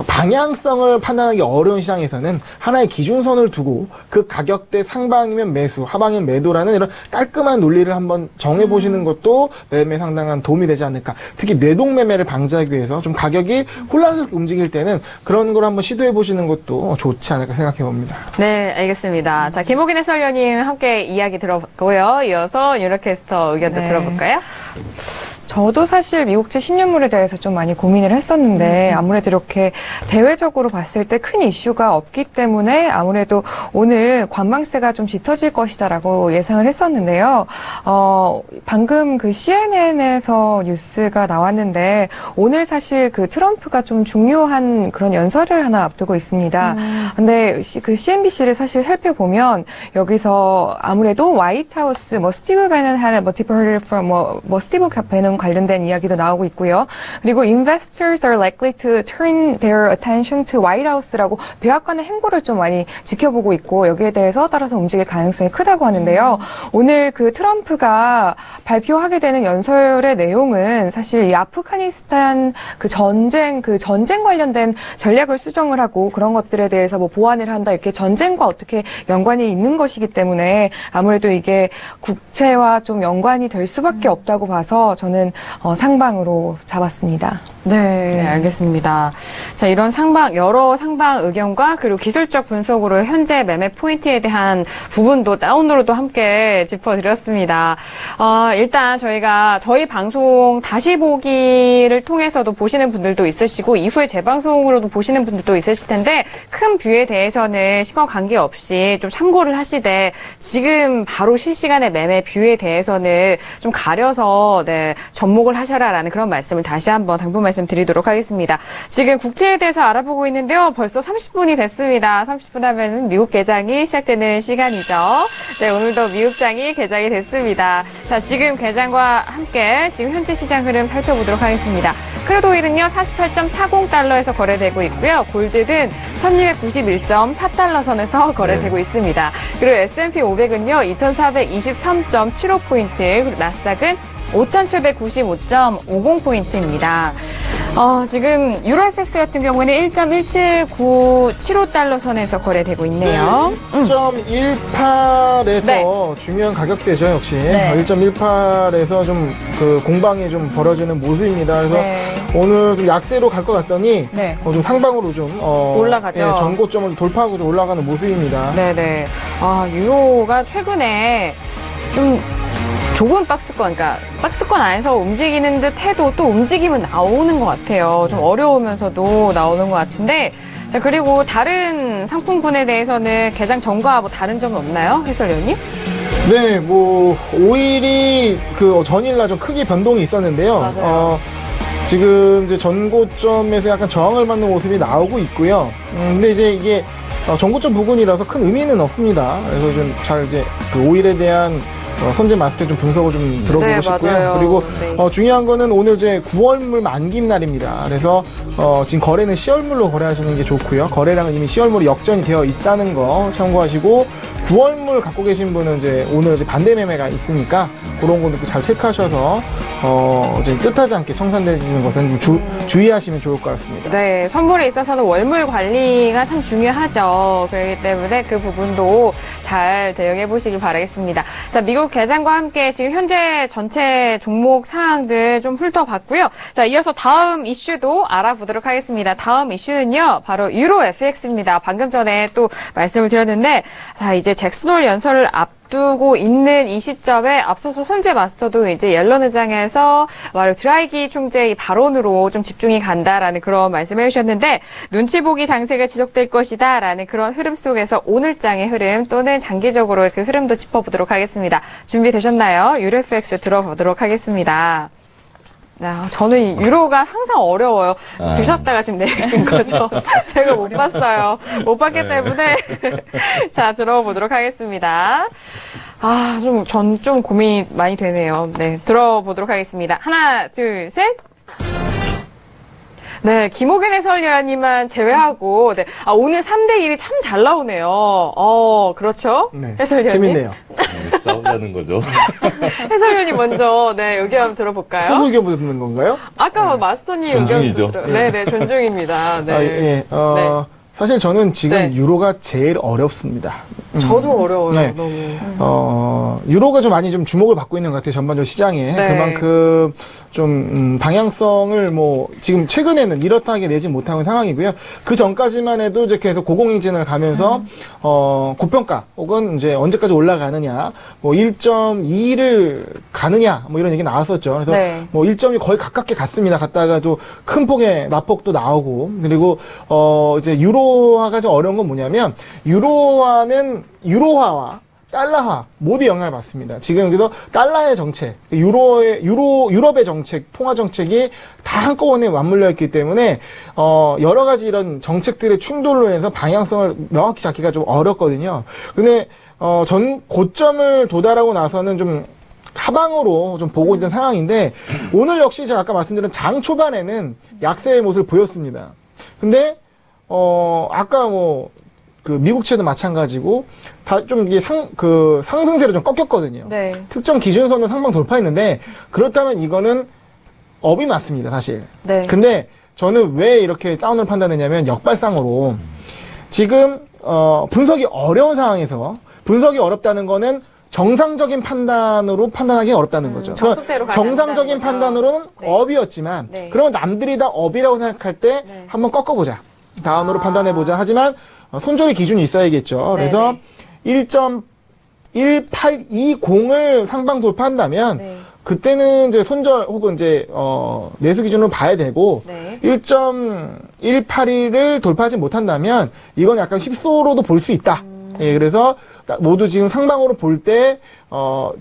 방향성을 판단하기 어려운 시장에서는 하나의 기준선을 두고 그 가격대 상방이면 매수, 하방이면 매도라는 이런 깔끔한 논리를 한번 정해보시는 것도 매매에 상당한 도움이 되지 않을까. 특히 뇌동 매매를 방지하기 위해서 좀 가격이 혼란스럽게 움직일 때는 그런 걸 한번 시도해보시는 것도 좋지 않을까 생각해봅니다. 네, 알겠습니다. 자, 김호균 해설위원님 함께 이야기 들어봤고요. 이어서 유라캐스터 의견도 네. 들어볼까요? 저도 사실 미국지 10년물에 대해서 좀 많이 고민을 했었는데 아무래도 이렇게 대외적으로 봤을 때 큰 이슈가 없기 때문에 아무래도 오늘 관망세가 좀 짙어질 것이다라고 예상을 했었는데요. 방금 그 CNN에서 뉴스가 나왔는데 오늘 사실 그 트럼프가 좀 중요한 그런 연설을 하나 앞두고 있습니다. 근데 그 CNBC를 사실 살펴보면 여기서 아무래도 화이트하우스, 뭐 스티브 베넌 had 뭐 departed from 뭐 스티브 베넌 관련된 이야기도 나오고 있고요. 그리고 investors are likely to turn their attention to White House라고 백악관의 행보를 좀 많이 지켜보고 있고 여기에 대해서 따라서 움직일 가능성이 크다고 하는데요. 오늘 그 트럼프가 발표하게 되는 연설의 내용은 사실 이 아프가니스탄 그 전쟁 관련된 전략을 수정을 하고 그런 것들에 대해서 뭐 보완을 한다 이렇게 전쟁과 어떻게 연관이 있는 것이기 때문에 아무래도 이게 국채와 좀 연관이 될 수밖에 없다고 봐서 저는 상방으로 잡았습니다. 네, 알겠습니다. 자, 이런 여러 상방 의견과 그리고 기술적 분석으로 현재 매매 포인트에 대한 부분도 다운로드도 함께 짚어드렸습니다. 일단 저희 방송 다시 보기를 통해서도 보시는 분들도 있으시고, 이후에 재방송으로도 보시는 분들도 있으실 텐데, 큰 뷰에 대해서는 시간 관계없이 좀 참고를 하시되, 지금 바로 실시간의 매매 뷰에 대해서는 좀 가려서, 접목을 하셔라라는 그런 말씀을 다시 한번 당부 말씀드리도록 하겠습니다. 지금 국채에 대해서 알아보고 있는데요. 벌써 30분이 됐습니다. 30분 하면 미국 개장이 시작되는 시간이죠. 네, 오늘도 미국장이 개장이 됐습니다. 자, 지금 개장과 함께 지금 현재 시장 흐름 살펴보도록 하겠습니다. 크루드 오일은요, 48.40달러에서 거래되고 있고요. 골드는 1291.4달러 선에서 거래되고 있습니다. 그리고 S&P 500은요, 2423.75포인트, 그리고 나스닥은 5,795.50포인트입니다. 지금 유로 FX 같은 경우는 1.179575달러 선에서 거래되고 있네요. 1.18에서 네. 중요한 가격대죠, 역시. 네. 1.18에서 좀 공방이 좀 벌어지는 모습입니다. 그래서 네. 오늘 좀 약세로 갈 것 같더니 네. 좀 상방으로 좀 올라가죠. 예, 전고점을 돌파하고 좀 올라가는 모습입니다. 네네. 유로가 최근에 좀 좁은 박스권, 그러니까 박스권 안에서 움직이는 듯 해도 또 움직임은 나오는 것 같아요. 좀 어려우면서도 나오는 것 같은데, 자, 그리고 다른 상품군에 대해서는 개장 전과 뭐 다른 점은 없나요? 해설위원님? 네, 오일이 전일날 좀 크게 변동이 있었는데요. 맞아요. 지금 이제 전고점에서 약간 저항을 받는 모습이 나오고 있고요. 근데 이제 이게 전고점 부근이라서 큰 의미는 없습니다. 그래서 좀 잘 이제 오일에 대한 선제 마스켓 좀 분석을 좀 들어보고 네, 싶고요. 맞아요. 그리고 네. 중요한 거는 오늘 이제 9월물 만기임 날입니다. 그래서 지금 거래는 10월물로 거래하시는 게 좋고요. 거래량은 이미 10월물이 역전이 되어 있다는 거 참고하시고 9월물 갖고 계신 분은 이제 오늘 이제 반대 매매가 있으니까 그런 것도 잘 체크하셔서 이제 뜻하지 않게 청산되는 것은 주의하시면 좋을 것 같습니다. 네, 선물에 있어서는 월물 관리가 참 중요하죠. 그렇기 때문에 그 부분도 잘 대응해 보시길 바라겠습니다. 자, 미국 개장과 함께 지금 현재 전체 종목 사항들 좀 훑어봤고요. 자, 이어서 다음 이슈도 알아보도록 하겠습니다. 다음 이슈는요, 바로 유로 FX입니다. 방금 전에 또 말씀을 드렸는데, 자, 이제 잭슨홀 연설을 앞두고 있는 이 시점에 앞서서 선제 마스터도 이제 옐런 의장에서 바로 드라이기 총재의 발언으로 좀 집중이 간다라는 그런 말씀을 해주셨는데, 눈치 보기 장세가 지속될 것이다라는 그런 흐름 속에서 오늘장의 흐름 또는 장기적으로 그 흐름도 짚어보도록 하겠습니다. 준비되셨나요? 유로 FX 들어보도록 하겠습니다. 저는 유로가 항상 어려워요. 드셨다가 지금 내리신 거죠. 제가 못 봤어요. 못 봤기 때문에. 자, 들어보도록 하겠습니다. 전 좀 고민이 많이 되네요. 네, 들어보도록 하겠습니다. 하나, 둘, 셋. 네, 김호균 해설위원님만 제외하고, 네. 오늘 3대1이 참 잘 나오네요. 그렇죠? 네, 해설위원님. 재밌네요. 싸운다는 거죠. 해설위원님 먼저, 네, 의견 한번 들어볼까요? 소수 의견 듣는 건가요? 아까 마스터님 존중이죠. 의견 네네, 존중입니다. 네. 예. 네. 사실 저는 지금 네. 유로가 제일 어렵습니다. 저도 어려워요, 네. 너무. 유로가 좀 많이 좀 주목을 받고 있는 것 같아요. 전반적으로 시장에. 네. 그만큼 좀, 방향성을 지금 최근에는 이렇다하게 내지 못하는 상황이고요. 그 전까지만 해도 이제 계속 고공행진을 가면서, 고평가, 혹은 이제 언제까지 올라가느냐, 1.2를 가느냐, 이런 얘기 나왔었죠. 그래서 네. 1점이 거의 가깝게 갔습니다. 갔다가도 큰 폭의 낙폭도 나오고, 그리고, 이제 유로화가 좀 어려운 건 뭐냐면, 유로화와 달러화 모두 영향을 받습니다. 지금 그래서 달러의 정책, 유럽의 정책, 통화 정책이 다 한꺼번에 맞물려 있기 때문에 여러 가지 이런 정책들의 충돌로 인해서 방향성을 명확히 잡기가 좀 어렵거든요. 근데 전 고점을 도달하고 나서는 좀 하방으로 좀 보고 있는 상황인데 오늘 역시 제가 아까 말씀드린 장 초반에는 약세의 모습을 보였습니다. 근데 아까 미국채도 마찬가지고, 다 좀 이게 상승세로 좀 꺾였거든요. 네. 특정 기준선은 상방 돌파했는데, 그렇다면 이거는 업이 맞습니다, 사실. 네. 근데 저는 왜 이렇게 다운을 판단했냐면, 역발상으로, 지금, 분석이 어려운 상황에서, 분석이 어렵다는 거는 정상적인 판단으로 판단하기 어렵다는 거죠. 정석대로 가지 정상적인 않는다는 판단으로는 네. 업이었지만 네. 그러면 남들이 다 업이라고 생각할 때 네. 한번 꺾어보자. 다운으로 판단해보자. 하지만 손절의 기준이 있어야겠죠. 그래서 1.1820을 상방 돌파한다면 네. 그때는 이제 손절 혹은 이제 매수 기준으로 봐야 되고 네. 1.181을 돌파하지 못한다면 이건 약간 휩소로도 볼 수 있다. 예, 그래서 모두 지금 상방으로 볼 때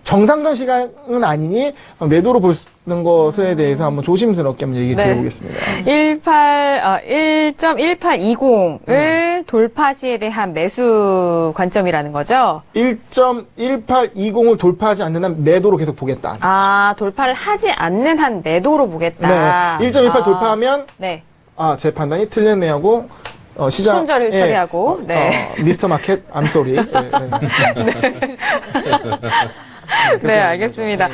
정상적 시간은 아니니 매도로 보는 것에 대해서 한번 조심스럽게 한번 얘기 드려보겠습니다. 1.1820을 돌파 시에 대한 매수 관점이라는 거죠? 1.1820을 돌파하지 않는 한 매도로 계속 보겠다. 아, 돌파를 하지 않는 한 매도로 보겠다. 네. 1.18 돌파하면 네. 제 판단이 틀렸네 하고 시장 손절을 처리하고 네. 미스터 마켓 I'm sorry. 네, 알겠습니다.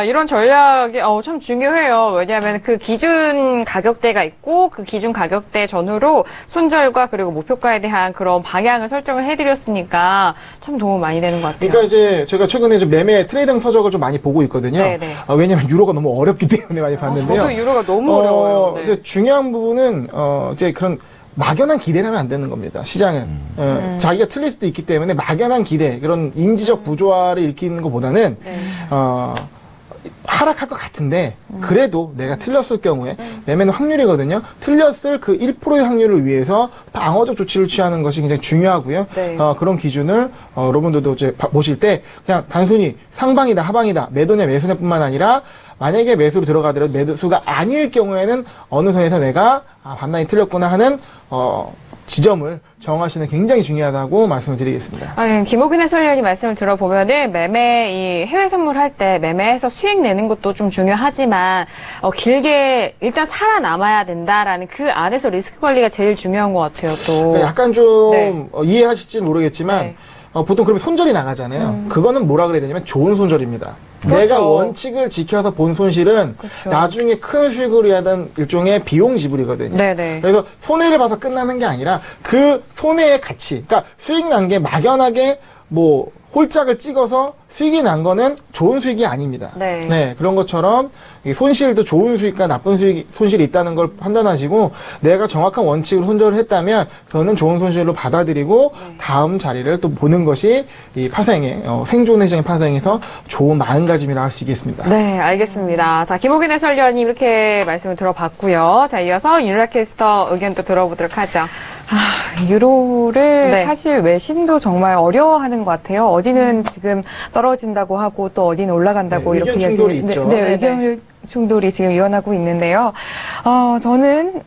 이런 전략이 참 중요해요. 왜냐하면 그 기준 가격대가 있고 그 기준 가격대 전후로 손절과 그리고 목표가에 대한 그런 방향을 설정을 해드렸으니까 참 도움 많이 되는 것 같아요. 그러니까 이제 제가 최근에 좀 매매 트레이딩 서적을 좀 많이 보고 있거든요. 네네. 왜냐하면 유로가 너무 어렵기 때문에 많이 봤는데요. 저도 유로가 너무 어려워요. 네. 이제 중요한 부분은 이제 그런 막연한 기대를 하면 안 되는 겁니다. 시장은 자기가 틀릴 수도 있기 때문에 막연한 기대, 그런 인지적 부조화를 일으키는 것보다는 하락할 것 같은데 그래도 내가 틀렸을 경우에 매매는 확률이거든요. 틀렸을 그 1%의 확률을 위해서 방어적 조치를 취하는 것이 굉장히 중요하고요. 네. 그런 기준을 여러분들도 이제 보실 때 그냥 단순히 상방이다 하방이다 매도냐 매수냐뿐만 아니라 만약에 매수로 들어가더라도 매수가 아닐 경우에는 어느 선에서 내가 판단이 틀렸구나 하는 지점을 정하시는 게 굉장히 중요하다고 말씀을 드리겠습니다. 김호균 해설위원이 말씀을 들어보면은 이 해외 선물할 때 매매해서 수익 내는 것도 좀 중요하지만 길게 일단 살아남아야 된다라는 그 안에서 리스크 관리가 제일 중요한 것 같아요. 또 약간 좀 이해하실지 모르겠지만 네. 보통 그러면 손절이 나가잖아요. 그거는 뭐라 그래야 되냐면 좋은 손절입니다. 그렇죠. 내가 원칙을 지켜서 본 손실은 그렇죠. 나중에 큰 수익을 위한 일종의 비용 지불이거든요. 네네. 그래서 손해를 봐서 끝나는 게 아니라 그 손해의 가치, 그러니까 수익 난 게 막연하게 홀짝을 찍어서 수익이 난 거는 좋은 수익이 아닙니다. 네. 그런 것처럼 손실도 좋은 수익과 나쁜 손실이 있다는 걸 판단하시고 내가 정확한 원칙으로 손절을 했다면 그거는 좋은 손실로 받아들이고 다음 자리를 또 보는 것이 이 파생의 생존의 시장의 파생에서 좋은 마음가짐이라 할 수 있겠습니다. 네, 알겠습니다. 자, 김호균 해설위원이 이렇게 말씀을 들어봤고요. 자, 이어서 윤유라 캐스터 의견도 들어보도록 하죠. 유로를 네. 사실 외신도 정말 어려워하는 것 같아요. 어디는 지금 떨어진다고 하고 또 어디는 올라간다고 이렇게 의견 충돌이 있죠. 네, 의견 충돌이 지금 일어나고 있는데요. 저는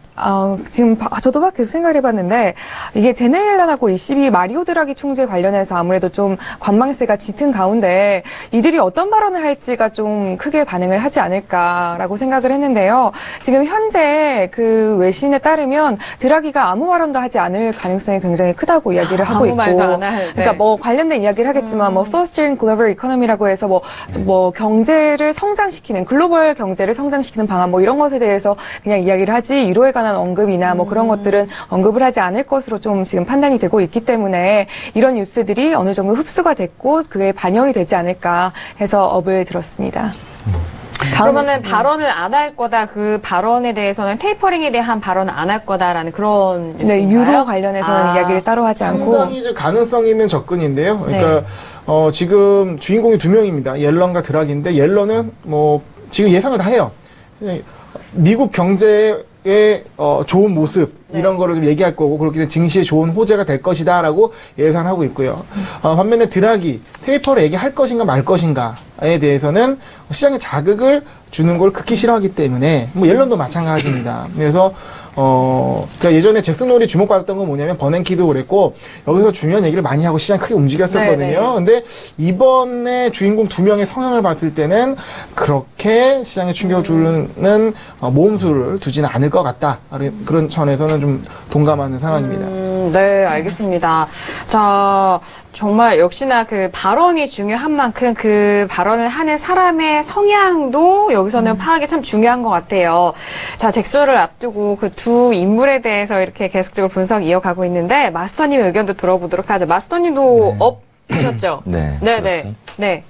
지금 저도 막 계속 생각해봤는데 이게 제네일란하고 ECB 마리오 드라기 총재 관련해서 아무래도 좀 관망세가 짙은 가운데 이들이 어떤 발언을 할지가 좀 크게 반응을 하지 않을까라고 생각을 했는데요. 지금 현재 그 외신에 따르면 드라기가 아무 발언도 하지 않을 가능성이 굉장히 크다고 이야기를 하고 아무 있고, 말도 안 할, 네. 그러니까 관련된 이야기를 하겠지만 Fostering Global Economy라고 해서 경제를 성장시키는 글로벌 경제를 성장시키는 방안 이런 것에 대해서 그냥 이야기를 하지 유로에 관한 언급이나 그런 것들은 언급을 하지 않을 것으로 좀 지금 판단이 되고 있기 때문에 이런 뉴스들이 어느 정도 흡수가 됐고 그게 반영이 되지 않을까 해서 업을 들었습니다. 그러면은 발언을 안 할 거다. 그 발언에 대해서는 테이퍼링에 대한 발언을 안 할 거다라는 그런 뉴스인가요? 네, 유로 관련해서는 이야기를 따로 하지 않고 상당히 좀 가능성 있는 접근인데요. 그러니까 지금 주인공이 두 명입니다. 옐런과 드라기인데 옐런은 지금 예상을 다 해요. 미국 경제의 좋은 모습 이런 거를 좀 얘기할 거고 그렇기 때문에 증시에 좋은 호재가 될 것이다라고 예상하고 있고요. 반면에 드라기 테이퍼를 얘기할 것인가 말 것인가에 대해서는 시장에 자극을 주는 걸 극히 싫어하기 때문에 옐런도 마찬가지입니다. 그래서 제가 예전에 잭슨 홀이 주목받았던 건 뭐냐면 버냉키도 그랬고 여기서 중요한 얘기를 많이 하고 시장 크게 움직였었거든요. 네네. 근데 이번에 주인공 두 명의 성향을 봤을 때는 그렇게 시장에 충격을 주는 모험수를 두지는 않을 것 같다. 그런 차원에서는 좀 동감하는 상황입니다. 네, 알겠습니다. 자, 정말 역시나 그 발언이 중요한 만큼 그 발언을 하는 사람의 성향도 여기서는 파악이 참 중요한 것 같아요. 자, 잭슨을 앞두고 그 두 인물에 대해서 이렇게 계속적으로 분석 이어가고 있는데 마스터님의 의견도 들어보도록 하죠. 마스터님도 보셨죠? 네. 네네. 그렇죠. 네.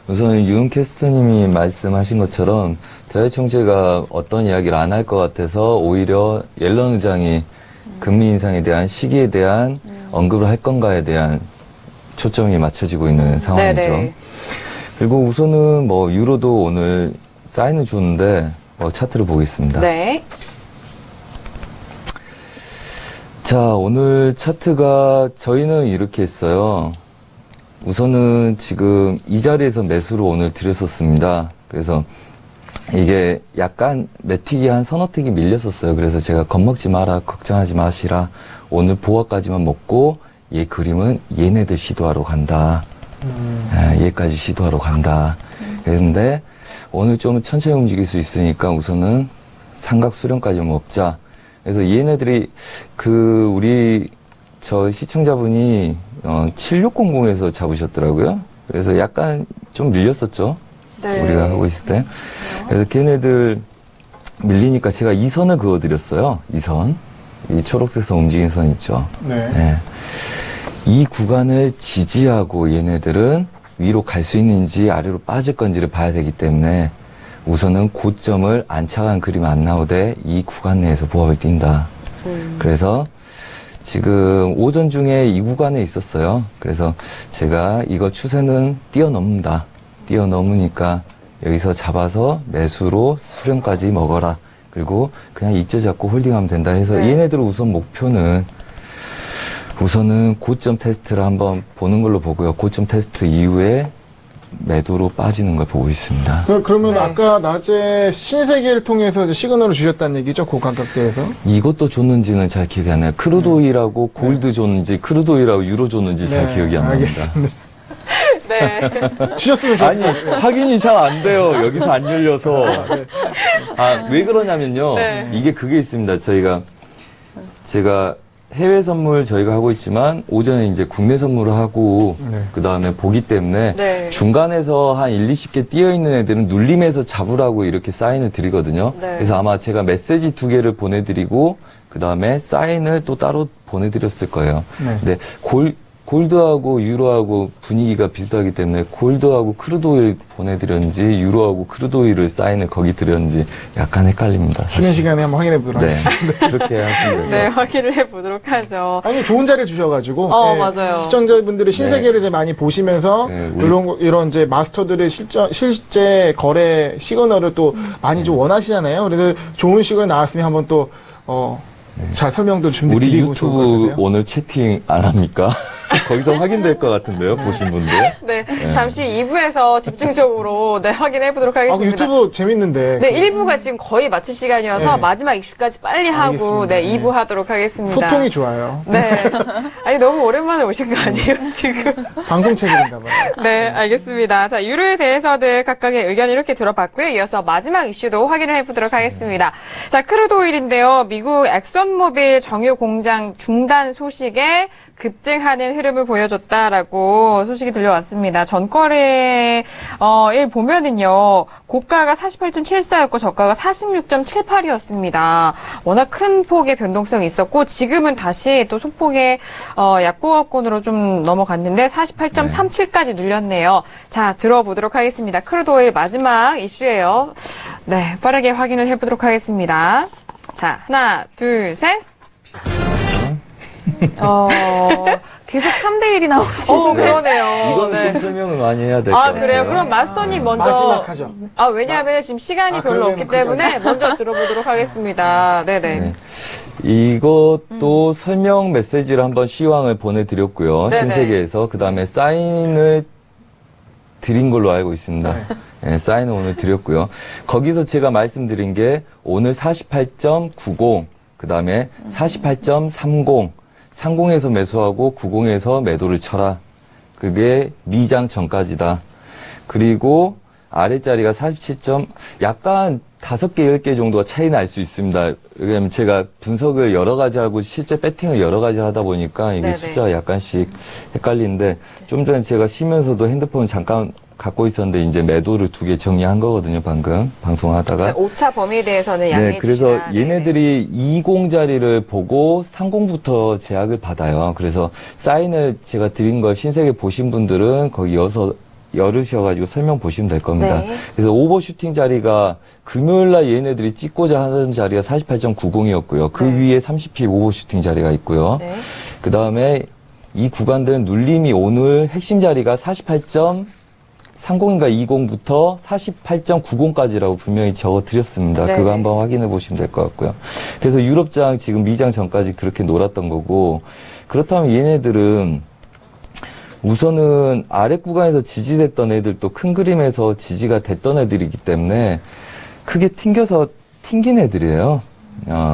우선 유은 캐스터님이 말씀하신 것처럼 드라이 총재가 어떤 이야기를 안 할 것 같아서 오히려 옐런 의장이 금리 인상에 대한 시기에 대한 언급을 할 건가에 대한 초점이 맞춰지고 있는 상황이죠. 네네. 그리고 우선은 뭐 유로도 오늘 사인을 줬는데 차트를 보겠습니다. 네. 자, 오늘 차트가 저희는 이렇게 했어요. 우선은 지금 이 자리에서 매수를 오늘 드렸었습니다. 그래서 이게 약간 매틱이 한 서너 틱이 밀렸었어요. 그래서 제가 겁먹지 마라, 걱정하지 마시라. 오늘 보합까지만 먹고 얘 그림은 얘네들 시도하러 간다. 얘까지 시도하러 간다. 그랬는데 오늘 좀 천천히 움직일 수 있으니까 우선은 삼각 수렴까지 먹자. 그래서 얘네들이 우리 저 시청자분이 7600에서 잡으셨더라고요. 그래서 약간 좀 밀렸었죠. 네. 우리가 하고 있을 때. 그래서 걔네들 밀리니까 제가 이 선을 그어드렸어요. 이 선. 이 초록색 선 움직이는 선 있죠. 네. 네. 이 구간을 지지하고 얘네들은 위로 갈 수 있는지 아래로 빠질 건지를 봐야 되기 때문에 우선은 고점을 안착한 그림 안 나오되 이 구간 내에서 보합을 띈다. 그래서 지금 오전 중에 이 구간에 있었어요. 그래서 제가 이거 추세는 뛰어넘는다. 뛰어넘으니까 여기서 잡아서 매수로 수렴까지 먹어라. 그리고 그냥 익절 잡고 홀딩하면 된다 해서 네. 얘네들 우선 목표는 우선은 고점 테스트를 한번 보는 걸로 보고요. 고점 테스트 이후에 매도로 빠지는 걸 보고 있습니다. 그러면 네. 아까 낮에 신세계를 통해서 이제 시그널을 주셨다는 얘기죠? 고가격대에서? 이것도 줬는지는 잘 기억이 안 나요. 크루드오일하고 골드 줬는지 크루드오일하고 유로 줬는지 잘 기억이 안 납니다. 알겠습니다. 네. 주셨으면 아니 좋겠어요. 확인이 잘 안 돼요. 여기서 안 열려서. 네. 왜 그러냐면요. 네. 이게 그게 있습니다. 제가 해외 선물 저희가 하고 있지만 오전에 이제 국내 선물을 하고 네. 그 다음에 보기 때문에 네. 중간에서 한 1, 20개 띄어 있는 애들은 눌림에서 잡으라고 이렇게 사인을 드리거든요. 네. 그래서 아마 제가 메시지 2개를 보내드리고 그 다음에 사인을 또 따로 보내드렸을 거예요. 네. 근데 골드하고 유로하고 분위기가 비슷하기 때문에 골드하고 크루드오일 보내드렸는지 유로하고 크루드오일을 사인을 거기 드렸는지 약간 헷갈립니다. 쉬는 사실. 시간에 한번 확인해 보도록 네, 하겠습니다. 그렇게 하시면 돼요. 네, 확인을 해보도록 하죠. 아니, 좋은 자리를 주셔가지고. 맞아요. 시청자분들이 신세계를 이제 많이 보시면서, 네, 이런 이제 마스터들의 실제 거래 시그널을 또 많이 좀 원하시잖아요. 그래서 좋은 시그널 나왔으면 한번 또, 잘 설명도 좀 우리 드리고 좋을 것 유튜브 같으세요. 오늘 채팅 안 합니까? 거기서 확인될 것 같은데요, 보신 분들. 네, 잠시 2부에서 집중적으로 확인해 보도록 하겠습니다. 유튜브 재밌는데. 네, 1부가 지금 거의 마칠 시간이어서 네. 마지막 이슈까지 빨리 하고 알겠습니다. 2부 하도록 하겠습니다. 소통이 좋아요. 네. 아니, 너무 오랜만에 오신 거 아니에요, 지금? 방송 체질인가 봐요. 네, 알겠습니다. 자, 유로에 대해서들 각각의 의견 이렇게 들어봤고요. 이어서 마지막 이슈도 확인을 해보도록 하겠습니다. 자, 크루드오일인데요. 미국 엑선모빌 정유 공장 중단 소식에 급등하는 흐름을 보여줬다라고 소식이 들려왔습니다. 전거래일 보면은요, 고가가 48.74였고 저가가 46.78이었습니다. 워낙 큰 폭의 변동성이 있었고 지금은 다시 또 소폭의 약보합권으로 좀 넘어갔는데 48.37까지 눌렸네요. 자, 들어보도록 하겠습니다. 크루드오일 마지막 이슈예요. 네, 빠르게 확인을 해보도록 하겠습니다. 자, 하나, 둘, 셋. 계속 3대1이 나오시고. 그러네요. 이거는 네. 좀 설명을 많이 해야 될 것 같아요. 그래요? 그럼 마스터님 먼저. 마지막 하죠. 왜냐하면 지금 시간이 별로 그러면 없기 때문에 먼저 들어보도록 하겠습니다. 네네. 네. 이것도 설명 메시지를 한번 시황을 보내드렸고요. 네네. 신세계에서. 그 다음에 사인을 드린 걸로 알고 있습니다. 네, 사인을 오늘 드렸고요. 거기서 제가 말씀드린 게 오늘 48.90, 그 다음에 48.30, 30에서 매수하고 90에서 매도를 쳐라. 그게 미장 전까지다. 그리고 아래자리가 47점, 약간 5개, 10개 정도가 차이 날 수 있습니다. 왜냐면 제가 분석을 여러 가지 하고 실제 배팅을 여러 가지 하다 보니까 이게 네네. 숫자가 약간씩 헷갈리는데 좀 전에 제가 쉬면서도 핸드폰을 잠깐 갖고 있었는데 이제 매도를 2개 정리한 거거든요, 방금 방송하다가. 오차 범위에 대해서는 양해해 네, 그래서 주시라. 얘네들이 20 자리를 보고 30부터 제약을 받아요. 그래서 사인을 제가 드린 걸 신세계 보신 분들은 거기 열으셔가지고 설명 보시면 될 겁니다. 네. 그래서 오버슈팅 자리가 금요일날 얘네들이 찍고자 하는 자리가 48.90이었고요. 그 위에 30핍 오버슈팅 자리가 있고요. 네. 그 다음에 이 구간들은 눌림이 오늘 핵심 자리가 48.30인가 20부터 48.90까지라고 분명히 적어드렸습니다. 네. 그거 한번 확인해 보시면 될 것 같고요. 그래서 유럽장 지금 미장 전까지 그렇게 놀았던 거고, 그렇다면 얘네들은 우선은 아래 구간에서 지지됐던 애들도 큰 그림에서 지지가 됐던 애들이기 때문에 크게 튕긴 애들이에요.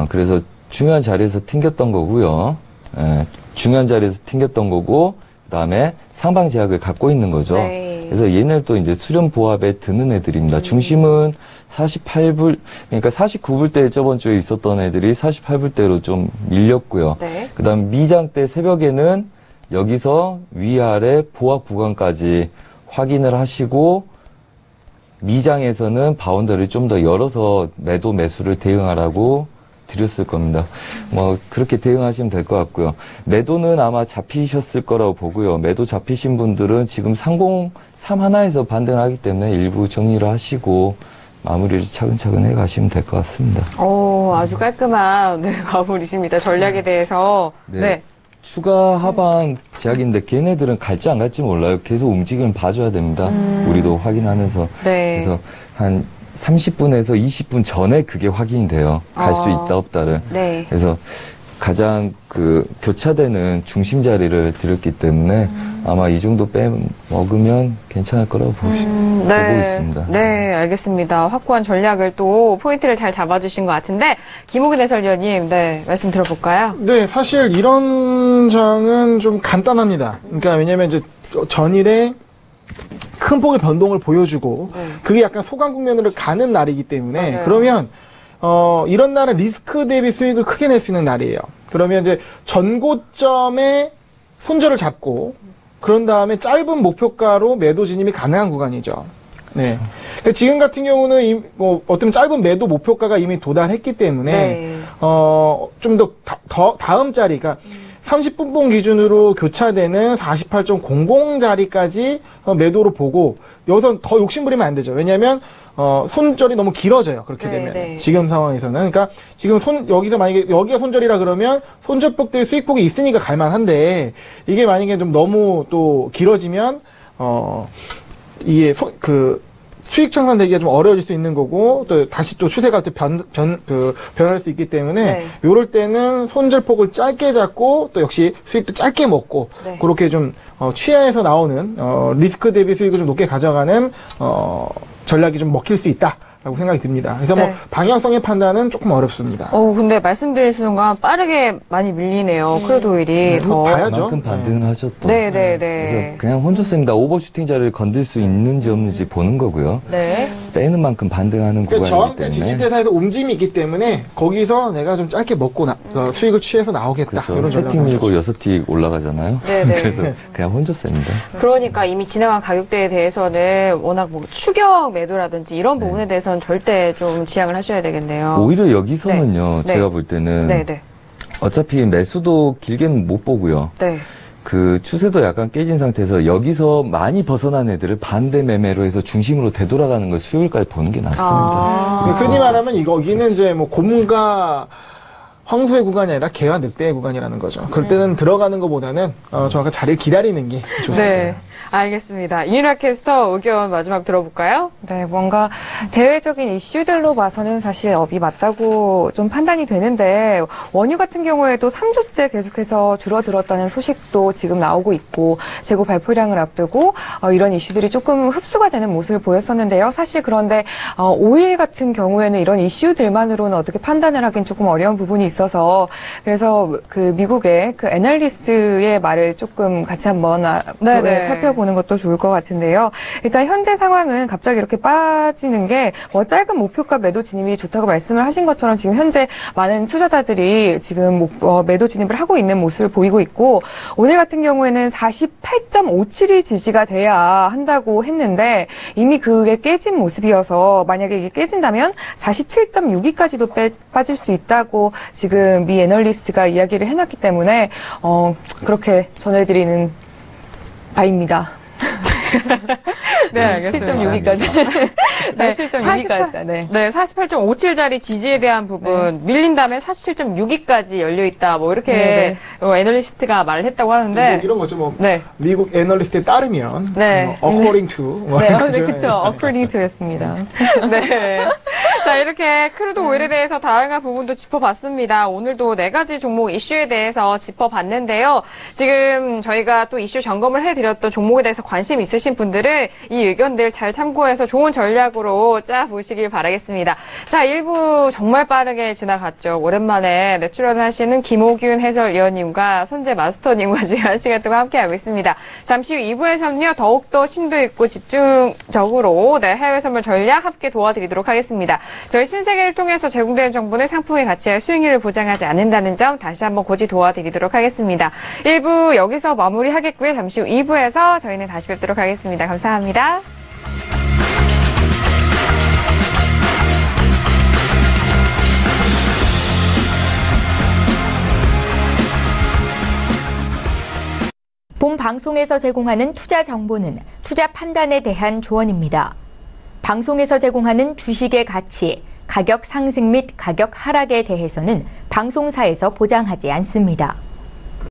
그래서 중요한 자리에서 튕겼던 거고요. 예, 중요한 자리에서 튕겼던 거고, 그 다음에 상방 제약을 갖고 있는 거죠. 네. 그래서 얘네들도 이제 수렴 보합에 드는 애들입니다. 중심은 48불, 그러니까 49불대에 저번 주에 있었던 애들이 48불대로 좀 밀렸고요. 네. 그 다음 미장 때 새벽에는 여기서 위아래 보합 구간까지 확인을 하시고, 미장에서는 바운더를 좀 더 열어서 매도 매수를 대응하라고 드렸을 겁니다. 뭐 그렇게 대응하시면 될 것 같고요. 매도는 아마 잡히셨을 거라고 보고요. 매도 잡히신 분들은 지금 303 하나에서 반등을 하기 때문에 일부 정리를 하시고 마무리를 차근차근 해가시면 될 것 같습니다. 아주 깔끔한 마무리십니다. 전략에 대해서. 네. 추가 하방 제약인데 걔네들은 갈지 안 갈지 몰라요. 계속 움직임을 봐줘야 됩니다. 우리도 확인하면서. 네. 그래서 한 30분에서 20분 전에 그게 확인이 돼요. 갈 수 있다 없다를. 네. 그래서 가장 교차되는 중심 자리를 드렸기 때문에 아마 이 정도 먹으면 괜찮을 거라고 보고 있습니다. 네, 알겠습니다. 확고한 전략을 또 포인트를 잘 잡아주신 것 같은데, 김호근 해설위원님, 네, 말씀 들어볼까요? 네, 사실 이런 장은 좀 간단합니다. 그러니까 왜냐면 이제 전일에 큰 폭의 변동을 보여주고 그게 약간 소강 국면으로 가는 날이기 때문에 맞아요. 그러면 이런 날은 리스크 대비 수익을 크게 낼 수 있는 날이에요. 그러면 이제 전고점에 손절을 잡고 그런 다음에 짧은 목표가로 매도 진입이 가능한 구간이죠. 네. 그러니까 지금 같은 경우는 어떤 짧은 매도 목표가가 이미 도달했기 때문에 네. 좀 더 다음 자리가 30분봉 기준으로 교차되는 48.00 자리까지 매도로 보고 여기서 더 욕심부리면 안 되죠. 왜냐하면 손절이 너무 길어져요. 그렇게 네, 되면 네. 지금 상황에서는 그러니까 지금 여기서 만약에 여기가 손절이라 그러면 손절폭 대비 수익폭이 있으니까 갈만한데 이게 만약에 좀 너무 또 길어지면 이게 수익 청산되기가 좀 어려워질 수 있는 거고, 또 다시 또 추세가 또 변할 수 있기 때문에, 네. 요럴 때는 손절폭을 짧게 잡고, 또 역시 수익도 짧게 먹고, 네. 그렇게 좀, 취하에서 나오는, 리스크 대비 수익을 좀 높게 가져가는, 전략이 좀 먹힐 수 있다. 라고 생각이 듭니다. 그래서 네. 방향성의 판단은 조금 어렵습니다. 근데 말씀드린 순간 빠르게 많이 밀리네요. 크루드 오일이 더. 봐야죠. 그만큼 반등을 하셨던. 네. 그래서 그냥 혼자서입니다. 오버슈팅 자리를 건들 수 있는지 없는지 보는 거고요. 네. 빼는 만큼 반등하는 그러니까 구간이기 저항대 때문에. 지지대사에서 움직임이 있기 때문에 거기서 내가 좀 짧게 먹고 수익을 취해서 나오겠다. 그렇죠. 이런 세팅 전략을 밀고 하는 6틱 올라가잖아요. 네네. 그래서 그냥 혼자서입니다. 그러니까 이미 지나간 가격대에 대해서는 워낙 추격 매도라든지 이런 부분에 대해서는 절대 좀 지양을 하셔야 되겠네요. 오히려 여기서는요, 네. 제가 볼 때는 네네. 어차피 매수도 길게는 못 보고요. 네. 그 추세도 약간 깨진 상태에서 여기서 많이 벗어난 애들을 반대 매매로 해서 중심으로 되돌아가는 걸 수요일까지 보는 게 낫습니다. 흔히 말하면 여기는 이제 곰과 황소의 구간이 아니라 개와 늑대의 구간이라는 거죠. 그럴 때는 들어가는 것보다는 정확한 자리를 기다리는 게 좋습니다. 네. 알겠습니다. 이윤아 캐스터 의견 마지막 들어볼까요? 네, 뭔가 대외적인 이슈들로 봐서는 사실 업이 맞다고 좀 판단이 되는데 원유 같은 경우에도 3주째 계속해서 줄어들었다는 소식도 지금 나오고 있고 재고 발표량을 앞두고 이런 이슈들이 조금 흡수가 되는 모습을 보였었는데요. 사실 그런데 오일 같은 경우에는 이런 이슈들만으로는 어떻게 판단을 하긴 조금 어려운 부분이 있어서 그래서 그 미국의 그 애널리스트의 말을 조금 같이 한번 네네. 살펴보겠습니다. 살펴보는 것도 좋을 것 같은데요. 일단 현재 상황은 갑자기 이렇게 빠지는 게 뭐 짧은 목표가 매도 진입이 좋다고 말씀을 하신 것처럼 지금 현재 많은 투자자들이 지금 매도 진입을 하고 있는 모습을 보이고 있고 오늘 같은 경우에는 48.57이 지지가 돼야 한다고 했는데 이미 그게 깨진 모습이어서 만약에 이게 깨진다면 47.62까지도 빠질 수 있다고 지금 미 애널리스트가 이야기를 해놨기 때문에 그렇게 전해드리는 바입니다. 네, 알겠습니다. 7.62까지. 네, 7.62까지. 네. 네, 48.57짜리 지지에 대한 부분 밀린 다음에 47.62까지 열려 있다. 뭐 이렇게 애널리스트가 말을 했다고 하는데 뭐 이런 거죠. 뭐 네. 미국 애널리스트에 따르면 네. according to 뭐 네, 이런 거죠. 그렇죠. according to였습니다. 네. 자, 이렇게 크루드 오일에 대해서 다양한 부분도 짚어봤습니다. 오늘도 4가지 종목 이슈에 대해서 짚어봤는데요. 지금 저희가 또 이슈 점검을 해드렸던 종목에 대해서 관심 있으신 분들은 이 의견들 잘 참고해서 좋은 전략으로 짜보시길 바라겠습니다. 자, 1부 정말 빠르게 지나갔죠. 오랜만에 출연하시는 김호균 해설위원님과 선재 마스터님과 지금 1시간 동안 함께하고 있습니다. 잠시 후 2부에서는요, 더욱더 심도 있고 집중적으로 해외 선물 전략 함께 도와드리도록 하겠습니다. 저희 신세계를 통해서 제공되는 정보는 상품의 가치와 수익률을 보장하지 않는다는 점 다시 한번 고지 도와드리도록 하겠습니다. 1부 여기서 마무리하겠고요. 잠시 후 2부에서 저희는 다시 뵙도록 하겠습니다. 감사합니다. 본 방송에서 제공하는 투자 정보는 투자 판단에 대한 조언입니다. 방송에서 제공하는 주식의 가치, 가격 상승 및 가격 하락에 대해서는 방송사에서 보장하지 않습니다.